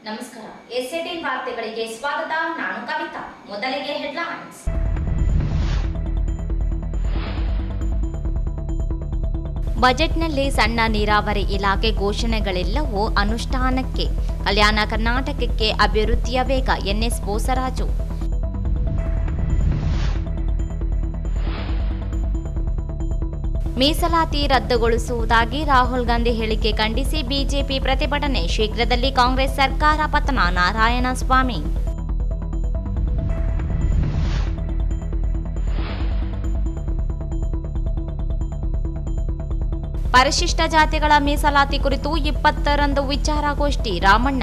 ನಮಸ್ಕಾರ. ಎಸ್18 ವಾರ್ತೆಗಳಿಗೆ ಸ್ವಾಗತ. ನಾನು ಕವಿತಾ. ಮೊದಲಿಗೆ ಹೆಡ್ಲೈನ್ಸ್. ಬಜೆಟ್ನಲ್ಲಿ ಸಣ್ಣ ನೀರಾವರಿ ಇಲಾಖೆ ಘೋಷಣೆಗಳೆಲ್ಲವೂ ಅನುಷ್ಠಾನಕ್ಕೆ. ಕಲ್ಯಾಣ ಕರ್ನಾಟಕಕ್ಕೆ ಅಭಿವೃದ್ಧಿಯ ವೇಗ. ಎನ್ಎಸ್ ಬೋಸರಾಜು. ಮೀಸಲಾತಿ ರದ್ದುಗೊಳಿಸುವುದಾಗಿ ರಾಹುಲ್ ಗಾಂಧಿ ಹೇಳಿಕೆ ಖಂಡಿಸಿ ಬಿಜೆಪಿ ಪ್ರತಿಭಟನೆ. ಶೀಘ್ರದಲ್ಲಿ ಕಾಂಗ್ರೆಸ್ ಸರ್ಕಾರ ಪತನ. ನಾರಾಯಣಸ್ವಾಮಿ. ಪರಿಶಿಷ್ಟ ಜಾತಿಗಳ ಮೀಸಲಾತಿ ಕುರಿತು 20ರಂದು ವಿಚಾರಗೋಷ್ಠಿ. ರಾಮಣ್ಣ.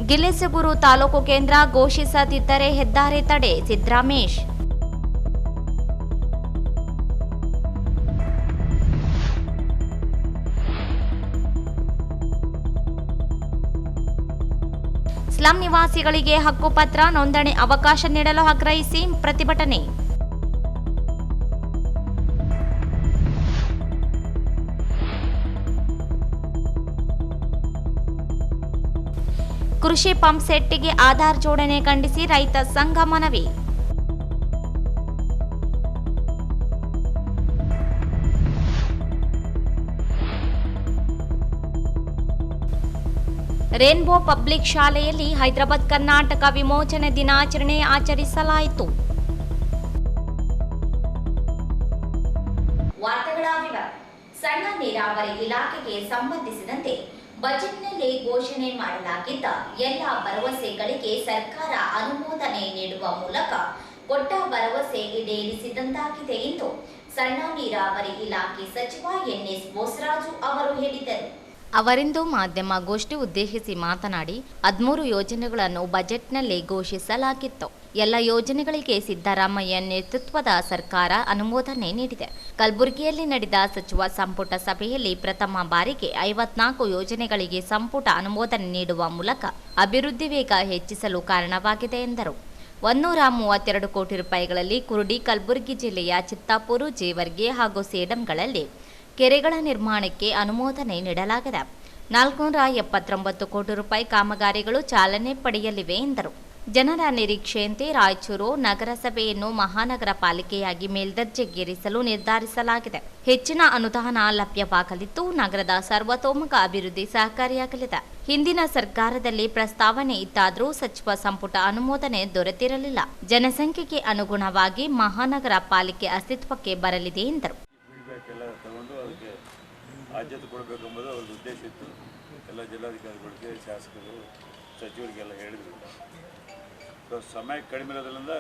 ಗಿಲೆಸೂಗೂರು ತಾಲೂಕು ಕೇಂದ್ರ ಘೋಷಿಸದಿದ್ದರೆ ಹೆದ್ದಾರಿ ತಡೆ. ಸಿದ್ದರಾಮೇಶ್. ಸ್ಲಂ ನಿವಾಸಿಗಳಿಗೆ ಹಕ್ಕುಪತ್ರ ನೋಂದಣಿ ಅವಕಾಶ ನೀಡಲು ಆಗ್ರಹಿಸಿ ಪ್ರತಿಭಟನೆ. ಕೃಷಿ ಪಂಪ್ ಸೆಟ್ಗೆ ಆಧಾರ್ ಜೋಡಣೆ ಖಂಡಿಸಿ ರೈತ ಸಂಘ ಮನವಿ. ರೇನ್ಬೋ ಪಬ್ಲಿಕ್ ಶಾಲೆಯಲ್ಲಿ ಹೈದರಾಬಾದ್ ಕರ್ನಾಟಕ ವಿಮೋಚನೆ ದಿನಾಚರಣೆ ಆಚರಿಸಲಾಯಿತು. ವಾರ್ತೆಗಳ ವಿವರ. ಸಣ್ಣ ನೀರಾವರಿ ಇಲಾಖೆಗೆ ಸಂಬಂಧಿಸಿದಂತೆ ಬಜೆಟ್ನಲ್ಲಿ ಘೋಷಣೆ ಮಾಡಲಾಗಿದ್ದ ಎಲ್ಲ ಭರವಸೆಗಳಿಗೆ ಸರ್ಕಾರ ಅನುಮೋದನೆ ನೀಡುವ ಮೂಲಕ ಕೊಟ್ಟ ಭರವಸೆ ಈಡೇರಿಸಿದಂತಾಗಿದೆ ಎಂದು ಸಣ್ಣ ನೀರಾವರಿ ಇಲಾಖೆ ಸಚಿವ ಎನ್ಎಸ್ ಬೋಸರಾಜು ಅವರು ಹೇಳಿದರು. ಅವರಿಂದು ಮಾಧ್ಯಮಗೋಷ್ಠಿ ಉದ್ದೇಶಿಸಿ ಮಾತನಾಡಿ 13 ಯೋಜನೆಗಳನ್ನು ಬಜೆಟ್ನಲ್ಲಿ ಘೋಷಿಸಲಾಗಿತ್ತು. ಎಲ್ಲ ಯೋಜನೆಗಳಿಗೆ ಸಿದ್ದರಾಮಯ್ಯ ನೇತೃತ್ವದ ಸರ್ಕಾರ ಅನುಮೋದನೆ ನೀಡಿದೆ. ಕಲಬುರಗಿಯಲ್ಲಿ ನಡೆದ ಸಚಿವ ಸಂಪುಟ ಸಭೆಯಲ್ಲಿ ಪ್ರಥಮ ಬಾರಿಗೆ 54 ಯೋಜನೆಗಳಿಗೆ ಸಂಪುಟ ಅನುಮೋದನೆ ನೀಡುವ ಮೂಲಕ ಅಭಿವೃದ್ಧಿ ವೇಗ ಹೆಚ್ಚಿಸಲು ಕಾರಣವಾಗಿದೆ ಎಂದರು. 132 ಕೋಟಿ ರೂಪಾಯಿಗಳಲ್ಲಿ ಕುರುಡಿ, ಕಲಬುರಗಿ ಜಿಲ್ಲೆಯ ಚಿತ್ತಾಪುರ, ಜೇವರ್ಗಿ ಹಾಗೂ ಸೇಡಂಗಳಲ್ಲಿ ಕೆರೆಗಳ ನಿರ್ಮಾಣಕ್ಕೆ ಅನುಮೋದನೆ ನೀಡಲಾಗಿದೆ. 479 ಕೋಟಿ ರೂಪಾಯಿ ಕಾಮಗಾರಿಗಳು ಚಾಲನೆ ಪಡೆಯಲಿವೆ ಎಂದರು. ಜನರ ನಿರೀಕ್ಷೆಯಂತೆ ರಾಯಚೂರು ನಗರಸಭೆಯನ್ನು ಮಹಾನಗರ ಪಾಲಿಕೆಯಾಗಿ ಮೇಲ್ದರ್ಜೆಗೇರಿಸಲು ನಿರ್ಧರಿಸಲಾಗಿದೆ. ಹೆಚ್ಚಿನ ಅನುದಾನ ಲಭ್ಯವಾಗಲಿದ್ದು ನಗರದ ಸರ್ವತೋಮುಖ ಅಭಿವೃದ್ಧಿ ಸಹಕಾರಿಯಾಗಲಿದೆ. ಹಿಂದಿನ ಸರ್ಕಾರದಲ್ಲಿ ಪ್ರಸ್ತಾವನೆ ಇತ್ತಾದರೂ ಸಚಿವ ಸಂಪುಟ ಅನುಮೋದನೆ ದೊರೆತಿರಲಿಲ್ಲ. ಜನಸಂಖ್ಯೆಗೆ ಅನುಗುಣವಾಗಿ ಮಹಾನಗರ ಪಾಲಿಕೆ ಅಸ್ತಿತ್ವಕ್ಕೆ ಬರಲಿದೆ ಎಂದರು. ಆದ್ಯತೆ ಕೊಡಬೇಕೆಂಬುದು ಒಂದು ಉದ್ದೇಶ ಇತ್ತು. ಎಲ್ಲ ಜಿಲ್ಲಾಧಿಕಾರಿಗಳಿಗೆ, ಶಾಸಕರು, ಸಚಿವರಿಗೆಲ್ಲ ಹೇಳಿದ್ರು. ಸೊ ಸಮಯ ಕಡಿಮೆ ಇರೋದ್ರಿಂದ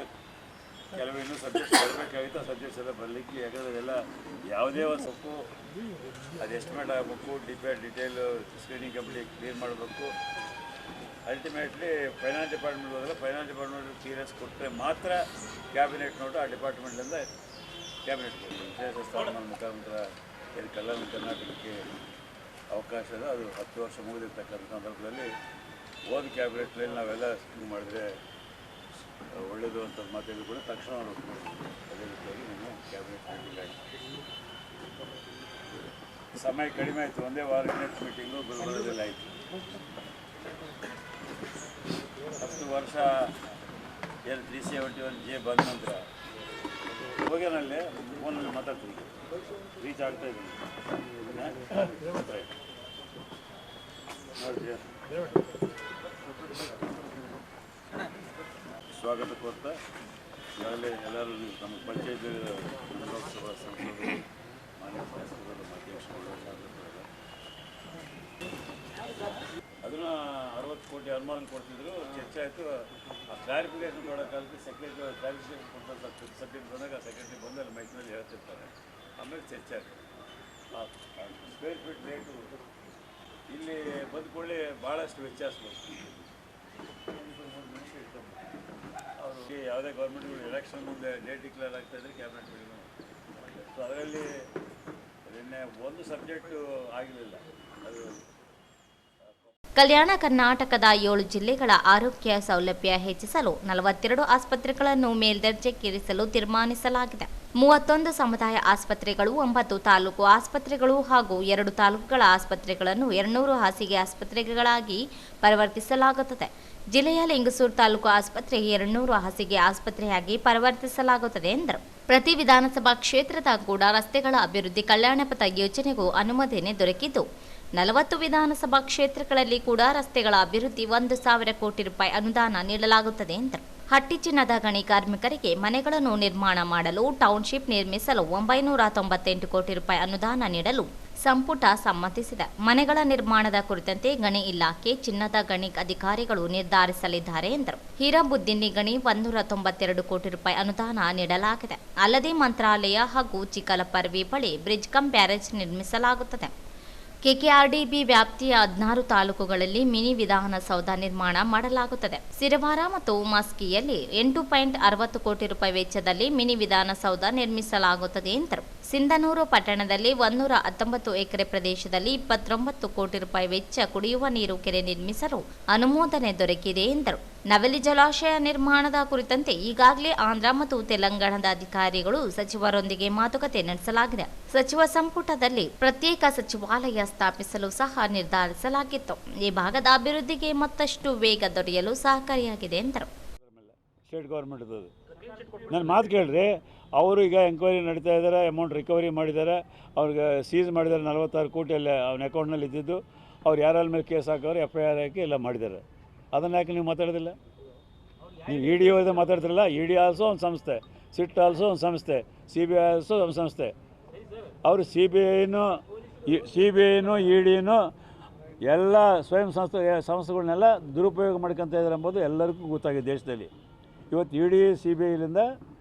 ಕೆಲವು ಇನ್ನೂ ಸಬ್ಜೆಕ್ಟ್ಸ್ ಬರಬೇಕಾಗಿತ್ತು. ಆ ಸಬ್ಜೆಕ್ಟ್ಸ್ ಎಲ್ಲ ಬರಲಿಕ್ಕೆ, ಯಾಕಂದರೆ ಎಲ್ಲ ಯಾವುದೇ ಒಂದು ಸೊಪ್ಪು ಅದು ಎಸ್ಟಿಮೇಟ್ ಆಗಬೇಕು, ಡಿಟೇಲ್ ಸ್ಕ್ರೀನಿಂಗ್ ಕಂಪ್ಲೀಟ್ ಕ್ಲಿಯರ್ ಮಾಡಬೇಕು. ಅಲ್ಟಿಮೇಟ್ಲಿ ಫೈನಾನ್ಸ್ ಡಿಪಾರ್ಟ್ಮೆಂಟ್ ಹೋದರೆ ಫೈನಾನ್ಸ್ ಡಿಪಾರ್ಟ್ಮೆಂಟ್ ಕ್ಲಿಯರೆನ್ಸ್ ಕೊಟ್ಟರೆ ಮಾತ್ರ ಕ್ಯಾಬಿನೆಟ್ ನೋಟು ಆ ಡಿಪಾರ್ಟ್ಮೆಂಟ್ಲಿಂದ ಕ್ಯಾಬಿನೆಟ್ ವಿಶೇಷ ಸ್ಥಾನಮಾನ ಮುಖಾಂತರ ಕಲ್ಯಾಣ ಕರ್ನಾಟಕಕ್ಕೆ ಅವಕಾಶ ಇದೆ. ಅದು 10 ವರ್ಷ ಮುಗಿದಿರ್ತಕ್ಕಂಥ ಸಂದರ್ಭದಲ್ಲಿ ಹೋದ ಕ್ಯಾಬಿನೆಟ್ನಲ್ಲಿ ನಾವೆಲ್ಲ ಇದು ಮಾಡಿದರೆ ಒಳ್ಳೆಯದು ಅಂತ ಮಾತಾಡಿದ್ರು ಕೂಡ ತಕ್ಷಣ ಅದೇ ರೀತಿಯಾಗಿ ನಾನು ಕ್ಯಾಬಿನೆಟ್ ಮೀಟಿಂಗ್ ಆಯಿತು. ಸಮಯ ಕಡಿಮೆ ಆಯಿತು. ಒಂದೇ ವಾರನೆಟ್ ಮೀಟಿಂಗು ಗುಲ್ಬರ್ಗದಲ್ಲಿ ಆಯಿತು. 10 ವರ್ಷ ಏನು 371J ಬಂದ ನಂತರ ಹೋಗ್ಯಾನಲ್ಲೇ ಫೋನಲ್ಲಿ ಮಾತಾಡ್ತೀನಿ, ರೀಚ್ ಆಗ್ತಾ ಇದ್ದೀನಿ. ಸ್ವಾಗತ ಕೋರ್ತಾ ಈಗಾಗಲೇ ಎಲ್ಲರೂ ನಮ್ಮ ಪಂಚಾಯತ್ ಲೋಕಸಭಾ ಸಂಸದರು, ಮಾನ್ಯ ಶಾಸಕರು, ಅಧ್ಯಕ್ಷರು, ಅದನ್ನು 60 ಕೋಟಿ ಅನುಮಾನ ಕೊಡ್ತಿದ್ರು. ಚರ್ಚೆ ಆಯಿತು. ಆ ಕ್ಲಾರಿಫಿಕೇಷನ್ ಕೊಡೋಕ್ಕಾಗಲಿ ಸೆಕ್ರೆಟರಿ ಕ್ಲಾರಿಫಿಕೇಷನ್ ಕೊಡ್ತಾರೆ. ಸಬ್ಜೆಕ್ಟ್ ಬಂದಾಗ ಸೆಕ್ರೆಟರಿ ಬಂದಲ್ಲಿ ಮೈಕ್ನಲ್ಲಿ ಹೇಳ್ತಿರ್ತಾರೆ. ಆಮೇಲೆ ಚರ್ಚೆ ಆಗ್ತದೆ. ಸ್ಕ್ವೇರ್ ಫೀಟ್ ರೇಟು ಇಲ್ಲಿ ಬಂದ್ಕೊಳ್ಳಿ ಭಾಳಷ್ಟು ವ್ಯತ್ಯಾಸ ಬರ್ತದೆ. ಅವರು ಯಾವುದೇ ಗೌರ್ಮೆಂಟ್ಗಳು ಎಲೆಕ್ಷನ್ ಮುಂದೆ ಡೇಟ್ ಡಿಕ್ಲೇರ್ ಆಗ್ತಾಯಿದ್ರೆ ಕ್ಯಾಬಿನೆಟ್ ಮೀಟಿಂಗ್. ಸೊ ಅದರಲ್ಲಿ ನಿನ್ನೆ ಒಂದು ಸಬ್ಜೆಕ್ಟು ಆಗಿರಲಿಲ್ಲ. ಅದು ಕಲ್ಯಾಣ ಕರ್ನಾಟಕದ 7 ಜಿಲ್ಲೆಗಳ ಆರೋಗ್ಯ ಸೌಲಭ್ಯ ಹೆಚ್ಚಿಸಲು 42 ಆಸ್ಪತ್ರೆಗಳನ್ನು ಮೇಲ್ದರ್ಜೆಗೇರಿಸಲು ತೀರ್ಮಾನಿಸಲಾಗಿದೆ. 31 ಸಮುದಾಯ ಆಸ್ಪತ್ರೆಗಳು, 9 ತಾಲೂಕು ಆಸ್ಪತ್ರೆಗಳು ಹಾಗೂ 2 ತಾಲೂಕುಗಳ ಆಸ್ಪತ್ರೆಗಳನ್ನು 200 ಹಾಸಿಗೆ ಆಸ್ಪತ್ರೆಗಳಾಗಿ ಪರಿವರ್ತಿಸಲಾಗುತ್ತದೆ. ಜಿಲ್ಲೆಯ ಲಿಂಗಸೂರು ತಾಲೂಕು ಆಸ್ಪತ್ರೆ 200 ಹಾಸಿಗೆ ಆಸ್ಪತ್ರೆಯಾಗಿ ಪರಿವರ್ತಿಸಲಾಗುತ್ತದೆ ಎಂದರು. ಪ್ರತಿ ವಿಧಾನಸಭಾ ಕ್ಷೇತ್ರದ ಕೂಡ ರಸ್ತೆಗಳ ಅಭಿವೃದ್ಧಿ ಕಲ್ಯಾಣ ಪಥ ಯೋಜನೆಗೂ ಅನುಮೋದನೆ ದೊರಕಿದ್ದು 40 ವಿಧಾನಸಭಾ ಕ್ಷೇತ್ರಗಳಲ್ಲಿ ಕೂಡ ರಸ್ತೆಗಳ ಅಭಿವೃದ್ಧಿ 1,000 ಕೋಟಿ ರೂಪಾಯಿ ಅನುದಾನ ನೀಡಲಾಗುತ್ತದೆ ಎಂದರು. ಹಟ್ಟಿ ಚಿನ್ನದ ಗಣಿ ಕಾರ್ಮಿಕರಿಗೆ ಮನೆಗಳನ್ನು ನಿರ್ಮಾಣ ಮಾಡಲು ಟೌನ್ಶಿಪ್ ನಿರ್ಮಿಸಲು 998 ಕೋಟಿ ರೂಪಾಯಿ ಅನುದಾನ ನೀಡಲು ಸಂಪುಟ ಸಮ್ಮತಿಸಿದೆ. ಮನೆಗಳ ನಿರ್ಮಾಣದ ಕುರಿತಂತೆ ಗಣಿ ಇಲಾಖೆ, ಚಿನ್ನದ ಗಣಿ ಅಧಿಕಾರಿಗಳು ನಿರ್ಧರಿಸಲಿದ್ದಾರೆ ಎಂದರು. ಹೀರಾಬುದ್ದಿನ್ನಿ ಗಣಿ 192 ಕೋಟಿ ರೂಪಾಯಿ ಅನುದಾನ ನೀಡಲಾಗಿದೆ. ಅಲ್ಲದೆ ಮಂತ್ರಾಲಯ ಹಾಗೂ ಚಿಕ್ಕಲಪರ್ವಿ ಬಳಿ ಬ್ರಿಡ್ಜ್ ಕಮ್ ಬ್ಯಾರೇಜ್ ನಿರ್ಮಿಸಲಾಗುತ್ತದೆ. ಕೆಕೆಆರ್ಡಿಬಿ ವ್ಯಾಪ್ತಿಯ 16 ತಾಲೂಕುಗಳಲ್ಲಿ ಮಿನಿ ವಿಧಾನಸೌಧ ನಿರ್ಮಾಣ ಮಾಡಲಾಗುತ್ತದೆ. ಸಿರವಾರ ಮತ್ತು ಮಸ್ಕಿಯಲ್ಲಿ 8.60 ಕೋಟಿ ರೂಪಾಯಿ ವೆಚ್ಚದಲ್ಲಿ ಮಿನಿ ವಿಧಾನಸೌಧ ನಿರ್ಮಿಸಲಾಗುತ್ತದೆ ಎಂದರು. ಸಿಂಧನೂರು ಪಟ್ಟಣದಲ್ಲಿ 119 ಎಕರೆ ಪ್ರದೇಶದಲ್ಲಿ 29 ಕೋಟಿ ರೂಪಾಯಿ ವೆಚ್ಚ ಕುಡಿಯುವ ನೀರು ಕೆರೆ ನಿರ್ಮಿಸಲು ಅನುಮೋದನೆ ದೊರಕಿದೆ ಎಂದರು. ನವಲಿ ಜಲಾಶಯ ನಿರ್ಮಾಣದ ಕುರಿತಂತೆ ಈಗಾಗಲೇ ಆಂಧ್ರ ಮತ್ತು ತೆಲಂಗಾಣದ ಅಧಿಕಾರಿಗಳು ಸಚಿವರೊಂದಿಗೆ ಮಾತುಕತೆ ನಡೆಸಲಾಗಿದೆ. ಸಚಿವ ಸಂಪುಟದಲ್ಲಿ ಪ್ರತ್ಯೇಕ ಸಚಿವಾಲಯ ಸ್ಥಾಪಿಸಲು ಸಹ ನಿರ್ಧರಿಸಲಾಗಿತ್ತು. ಈ ಭಾಗದ ಅಭಿವೃದ್ಧಿಗೆ ಮತ್ತಷ್ಟು ವೇಗ ದೊರೆಯಲು ಸಹಕಾರಿಯಾಗಿದೆ ಎಂದರು. ಸ್ಟೇಟ್ ಗೌರ್ಮೆಂಟ್ ನನ್ನ ಮಾತು ಕೇಳ್ರಿ, ಅವರು ಈಗ ಎಂಕ್ವೈರಿ ನಡೀತಾ ಇದ್ದಾರೆ, ಅಮೌಂಟ್ ರಿಕವರಿ ಮಾಡಿದ್ದಾರೆ, ಅವ್ರಿಗೆ ಸೀಸ್ ಮಾಡಿದ್ದಾರೆ 46 ಕೋಟಿ ಅಲ್ಲಿ ಅವನ ಅಕೌಂಟ್ನಲ್ಲಿ ಇದ್ದಿದ್ದು. ಅವ್ರು ಯಾರ ಮೇಲೆ ಕೇಸ್ ಹಾಕೋರು, FIR ಹಾಕಿ ಎಲ್ಲ ಮಾಡಿದ್ದಾರೆ. ಅದನ್ನು ಯಾಕೆ ನೀವು ಮಾತಾಡೋದಿಲ್ಲ? ನೀವು ಇ ಡಿ ಒಳಗೆ ಮಾತಾಡ್ತಿರಲ್ಲ. ಇ ಡಿ ಆಲ್ಸೋ ಒಂದು ಸಂಸ್ಥೆ, ಸಿಟ್ ಆಲ್ಸೋ ಒಂದು ಸಂಸ್ಥೆ, CBI ಆಲ್ಸೋ ಒಂದು ಸಂಸ್ಥೆ. ಅವರು CBIನೂ ಇ ಡಿನೂ ಎಲ್ಲ ಸ್ವಯಂ ಸಂಸ್ಥೆಗಳನ್ನೆಲ್ಲ ದುರುಪಯೋಗ ಮಾಡ್ಕೊತ ಇದ್ದಾರೆ ಎಂಬುದು ಎಲ್ಲರಿಗೂ ಗೊತ್ತಾಗಿದೆ ದೇಶದಲ್ಲಿ. ಇವತ್ತು ಇ ಡಿ CBIಲಿಂದ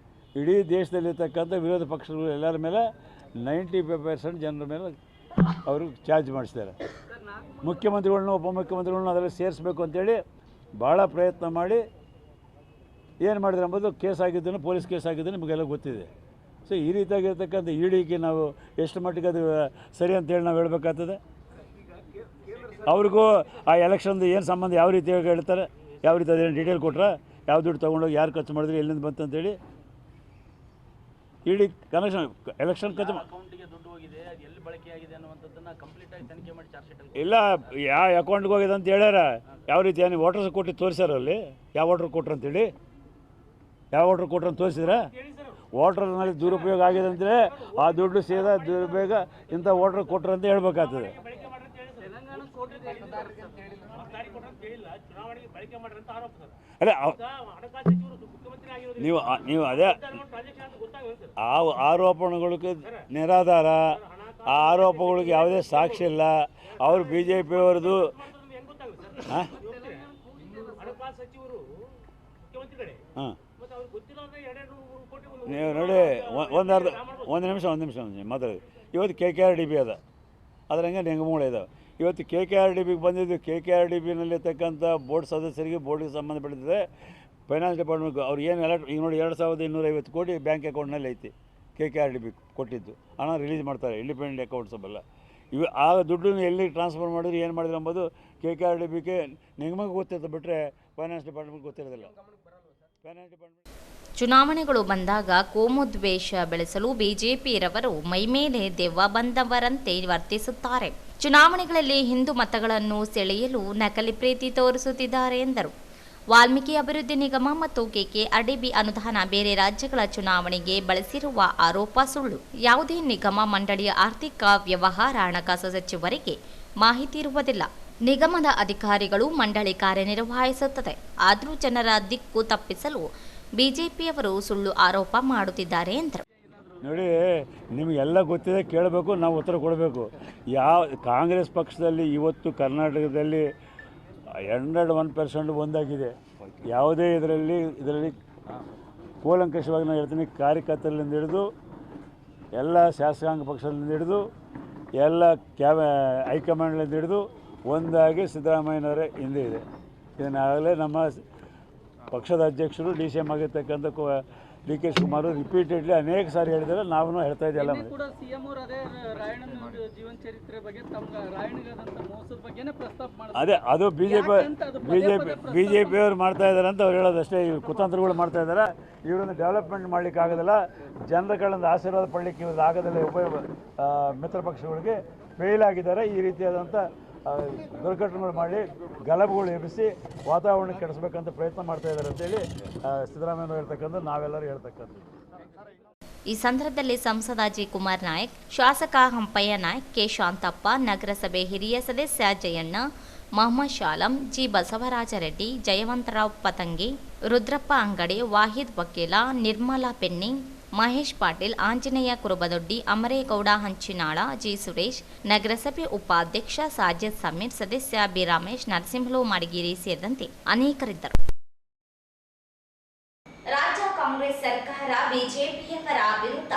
ಇಡೀ ದೇಶದಲ್ಲಿರ್ತಕ್ಕಂಥ ವಿರೋಧ ಪಕ್ಷಗಳು ಎಲ್ಲರ ಮೇಲೆ 95% ಜನರ ಮೇಲೆ ಅವರು ಚಾರ್ಜ್ ಮಾಡಿಸ್ತಾರೆ. ಮುಖ್ಯಮಂತ್ರಿಗಳನ್ನೂ ಉಪಮುಖ್ಯಮಂತ್ರಿಗಳನ್ನೂ ಅದರಲ್ಲಿ ಸೇರಿಸಬೇಕು ಅಂತೇಳಿ ಭಾಳ ಪ್ರಯತ್ನ ಮಾಡಿ ಏನು ಮಾಡಿದ್ರೆ ಎಂಬುದು ಕೇಸ್ ಆಗಿದ್ದನ್ನು, ಪೊಲೀಸ್ ಕೇಸ್ ಆಗಿದ್ದು ನಿಮಗೆಲ್ಲ ಗೊತ್ತಿದೆ. ಸೊ ಈ ರೀತಿಯಾಗಿರ್ತಕ್ಕಂಥ ಇ ಡಿಗೆ ನಾವು ಎಷ್ಟು ಮಟ್ಟಿಗೆ ಅದು ಸರಿ ಅಂತೇಳಿ ನಾವು ಹೇಳಬೇಕಾಗ್ತದೆ. ಅವ್ರಿಗೂ ಆ ಎಲೆಕ್ಷನ್ದು ಏನು ಸಂಬಂಧ, ಯಾವ ರೀತಿಯಾಗಿ ಹೇಳ್ತಾರೆ, ಯಾವ ರೀತಿ ಅದೇನು ಡೀಟೇಲ್ ಕೊಟ್ರೆ, ಯಾವ ದುಡ್ಡು ತೊಗೊಂಡೋಗಿ ಯಾರು ಖರ್ಚು ಮಾಡಿದ್ರೆ, ಎಲ್ಲಿಂದ ಬಂತು ಅಂತೇಳಿ ಇ ಡಿ ಕನೆಕ್ಷನ್ ಎಲೆಕ್ಷನ್ ಖರ್ಚು ಇಲ್ಲ. ಯಾವ ಅಕೌಂಟ್ಗೆ ಹೋಗಿದೆ ಅಂತ ಹೇಳ್ಯಾರ, ಯಾವ ರೀತಿ ನೀವು ವೋಟರ್ಸ್ ಕೊಟ್ಟು ತೋರಿಸ್ಯಾರ, ಅಲ್ಲಿ ಯಾವ ವೋಟ್ರ್ ಕೊಟ್ರು ಅಂತೇಳಿ, ಯಾವ ವೋಟ್ರ್ ಕೊಟ್ರು ಅಂತ ತೋರಿಸಿದ್ರೆ, ವೋಟ್ರ್ನಲ್ಲಿ ದುರುಪಯೋಗ ಆಗಿದೆ ಅಂದರೆ ಆ ದುಡ್ಡು ಸೀದಾ ದುರುಪಯೋಗ ಇಂಥ ವೋಟ್ರ್ ಕೊಟ್ರು ಅಂತ ಹೇಳ್ಬೇಕಾಗ್ತದೆ. ಅಲ್ಲ ನೀವು ಅದೇ ಆ ಆರೋಪಣಗಳಿಗೆ ನಿರಾಧಾರ, ಆ ಆರೋಪಗಳಿಗೆ ಯಾವುದೇ ಸಾಕ್ಷಿ ಇಲ್ಲ. ಅವರು BJP ಅವರದು ಹಾಂ ನೀವು ನೋಡಿ ಒಂದು ನಿಮಿಷ ಮಾತಾಡಿ. ಇವತ್ತು KKRDB ಅದ, ಅದ್ರಂಗೆ ನೆಂಗಮೂಳೆ ಇದಾವೆ. ಇವತ್ತು KKRDBಗೆ ಬಂದಿದ್ದು, KKRDBನಲ್ಲಿರ್ತಕ್ಕಂಥ ಬೋರ್ಡ್ ಸದಸ್ಯರಿಗೆ, ಬೋರ್ಡಿಗೆ ಸಂಬಂಧಪಟ್ಟಿದೆ ಫೈನಾನ್ಸ್ ಡಿಪಾರ್ಟ್ಮೆಂಟ್. ಅವ್ರು ಏನು ಈಗ ನೋಡಿ 2250 ಕೋಟಿ ಬ್ಯಾಂಕ್ ಅಕೌಂಟ್ನಲ್ಲಿ ಐತಿ. KKRDB ಕೊಟ್ಟಿದ್ದು ಹಣ ರಿಲೀಸ್ ಮಾಡ್ತಾರೆ, ಇಂಡಿಪೆಂಡೆಂಟ್ ಅಕೌಂಟ್ಸ್ ಅವೆಲ್ಲ. ಆ ದುಡ್ಡನ್ನು ಎಲ್ಲಿ ಟ್ರಾನ್ಸ್ಫರ್ ಮಾಡಿದ್ರು, ಏನು ಮಾಡಿದ್ರು ಎಂಬುದು KKRDBಗೆ ನಿಗಮಗೆ ಗೊತ್ತಿರುತ್ತೆ, ಬಿಟ್ಟರೆ ಫೈನಾನ್ಸ್ ಡಿಪಾರ್ಟ್ಮೆಂಟ್ ಗೊತ್ತಿರೋದಿಲ್ಲ. ಫೈನಾನ್ಸ್ ಡಿಪಾರ್ಟ್ಮೆಂಟ್ ಚುನಾವಣೆಗಳು ಬಂದಾಗ ಕೋಮುದ್ವೇಷ ಬೆಳೆಸಲು ಬಿಜೆಪಿಯರವರು ಮೈಮೇಲೆ ದೆವ್ವ ಬಂದವರಂತೆ ವರ್ತಿಸುತ್ತಾರೆ. ಚುನಾವಣೆಗಳಲ್ಲಿ ಹಿಂದೂ ಮತಗಳನ್ನು ಸೆಳೆಯಲು ನಕಲಿ ಪ್ರೀತಿ ತೋರಿಸುತ್ತಿದ್ದಾರೆ ಎಂದರು. ವಾಲ್ಮೀಕಿ ಅಭಿವೃದ್ಧಿ ನಿಗಮ ಮತ್ತು KKRDB ಅನುದಾನ ಬೇರೆ ರಾಜ್ಯಗಳ ಚುನಾವಣೆಗೆ ಬಳಸಿರುವ ಆರೋಪ ಸುಳ್ಳು. ಯಾವುದೇ ನಿಗಮ ಮಂಡಳಿಯ ಆರ್ಥಿಕ ವ್ಯವಹಾರ ಹಣಕಾಸು ಸಚಿವರಿಗೆ ಮಾಹಿತಿ ಇರುವುದಿಲ್ಲ. ನಿಗಮದ ಅಧಿಕಾರಿಗಳು ಮಂಡಳಿ ಕಾರ್ಯನಿರ್ವಹಿಸುತ್ತದೆ. ಆದರೂ ಜನರ ದಿಕ್ಕು ತಪ್ಪಿಸಲು ಬಿಜೆಪಿಯವರು ಸುಳ್ಳು ಆರೋಪ ಮಾಡುತ್ತಿದ್ದಾರೆ ಎಂದರು. ನೋಡಿ, ನಿಮಗೆಲ್ಲ ಗೊತ್ತಿದೆ, ಕೇಳಬೇಕು, ನಾವು ಉತ್ತರ ಕೊಡಬೇಕು. ಯಾವ ಕಾಂಗ್ರೆಸ್ ಪಕ್ಷದಲ್ಲಿ ಇವತ್ತು ಕರ್ನಾಟಕದಲ್ಲಿ 101% ಒಂದಾಗಿದೆ. ಯಾವುದೇ ಇದರಲ್ಲಿ ಕೂಲಂಕಷವಾಗಿ ನಾನು ಹೇಳ್ತೀನಿ, ಕಾರ್ಯಕರ್ತರಿಂದ ಹಿಡಿದು ಎಲ್ಲ ಶಾಸಕಾಂಗ ಪಕ್ಷದಿಂದ ಹಿಡಿದು ಎಲ್ಲ ಹೈಕಮಾಂಡ್ಲಿಂದ ಹಿಡಿದು ಒಂದಾಗಿ ಸಿದ್ದರಾಮಯ್ಯನವರೇ ಹಿಂದೆ ಇದೆ. ಇದನ್ನಾಗಲೇ ನಮ್ಮ ಪಕ್ಷದ ಅಧ್ಯಕ್ಷರು DCM ಆಗಿರ್ತಕ್ಕಂಥ DK ಶಿವಕುಮಾರ್ ರಿಪೀಟೆಡ್ಲಿ ಅನೇಕ ಸಾರಿ ಹೇಳಿದ್ದಾರೆ, ನಾವು ಹೇಳ್ತಾ ಇದ್ದೀವಿ. ಎಲ್ಲ ಕೂಡ ಸಿಎಂ ಅವರು ಅದೇ ರಾಯಣ್ಣನ ಜೀವನ ಚರಿತ್ರೆ ಬಗ್ಗೆ, ತಮ್ಮ ರಾಯಣ್ಣಗಾದಂಥ ಮೋಸದ ಬಗ್ಗೆ ಬಗ್ಗೆನೇ ಪ್ರಸ್ತಾಪ ಮಾಡಿದ್ರು. ಅದೇ ಅದು ಬಿ ಜೆ ಪಿ ಅವರು ಮಾಡ್ತಾ ಇದ್ದಾರೆ ಅಂತ ಅವ್ರು ಹೇಳೋದಷ್ಟೇ. ಇವ್ರು ಕುತಂತ್ರಗಳು ಮಾಡ್ತಾ ಇದ್ದಾರೆ. ಇವರನ್ನು ಡೆವಲಪ್ಮೆಂಟ್ ಮಾಡಲಿಕ್ಕೆ ಆಗೋದಿಲ್ಲ, ಜನರ ಕಡೆಯಿಂದ ಆಶೀರ್ವಾದ ಪಡಲಿಕ್ಕೆ ಇವ್ರದ್ದು ಆಗೋದಿಲ್ಲ. ಮಿತ್ರ ಪಕ್ಷಗಳಿಗೆ ಫೇಲ್ ಆಗಿದ್ದಾರೆ. ಈ ರೀತಿಯಾದಂಥ ದುರ್ಘಟನೆಗಳು ಮಾಡಿ ಗಲಭೆಗಳು ಎಬ್ಬಿಸಿ ವಾತಾವರಣ ಕೆಡಿಸ್ಬೇಕಂತ ಪ್ರಯತ್ನ ಮಾಡ್ತಾ ಇದ್ದಾರೆ ಅಂತೇಳಿ ಸಿದ್ದರಾಮಯ್ಯ ಹೇಳ್ತಕ್ಕಂಥ ನಾವೆಲ್ಲರೂ ಹೇಳ್ತಕ್ಕಂಥದ್ದು. ಈ ಸಂದರ್ಭದಲ್ಲಿ ಸಂಸದ ಜಿ ಕುಮಾರ್ ನಾಯಕ್, ಶಾಸಕ ಹಂಪಯ್ಯ ನಾಯ್ಕ್, ಕೆ ಶಾಂತಪ್ಪ, ನಗರಸಭೆ ಹಿರಿಯ ಸದಸ್ಯ ಜಯಣ್ಣ, ಮೊಹಮ್ಮದ್ ಶಾಲಂ, ಜಿ ಬಸವರಾಜರೆಡ್ಡಿ, ಜಯವಂತರಾವ್ ಪತಂಗಿ, ರುದ್ರಪ್ಪ ಅಂಗಡಿ, ವಾಹಿದ್ ವಕೀಲ, ನಿರ್ಮಲಾ ಪೆನ್ನಿ, ಮಹೇಶ್ ಪಾಟೀಲ್, ಆಂಜನೇಯ ಕುರುಬದೊಡ್ಡಿ, ಅಮರೇಗೌಡ ಹಂಚಿನಾಳ, ಜಿ ಸುರೇಶ್, ನಗರಸಭೆ ಉಪಾಧ್ಯಕ್ಷ ಸಾಜಿದ್ ಸಮೀರ್, ಸದಸ್ಯ ಬಿ ರಮೇಶ್, ನರಸಿಂಹಲು ಮಡಿಗೇರಿ ಸೇರಿದಂತೆ ಅನೇಕರಿದ್ದರು. ರಾಜ್ಯ ಕಾಂಗ್ರೆಸ್ ಸರ್ಕಾರ ಬಿಜೆಪಿಯವರ ವಿರುದ್ಧ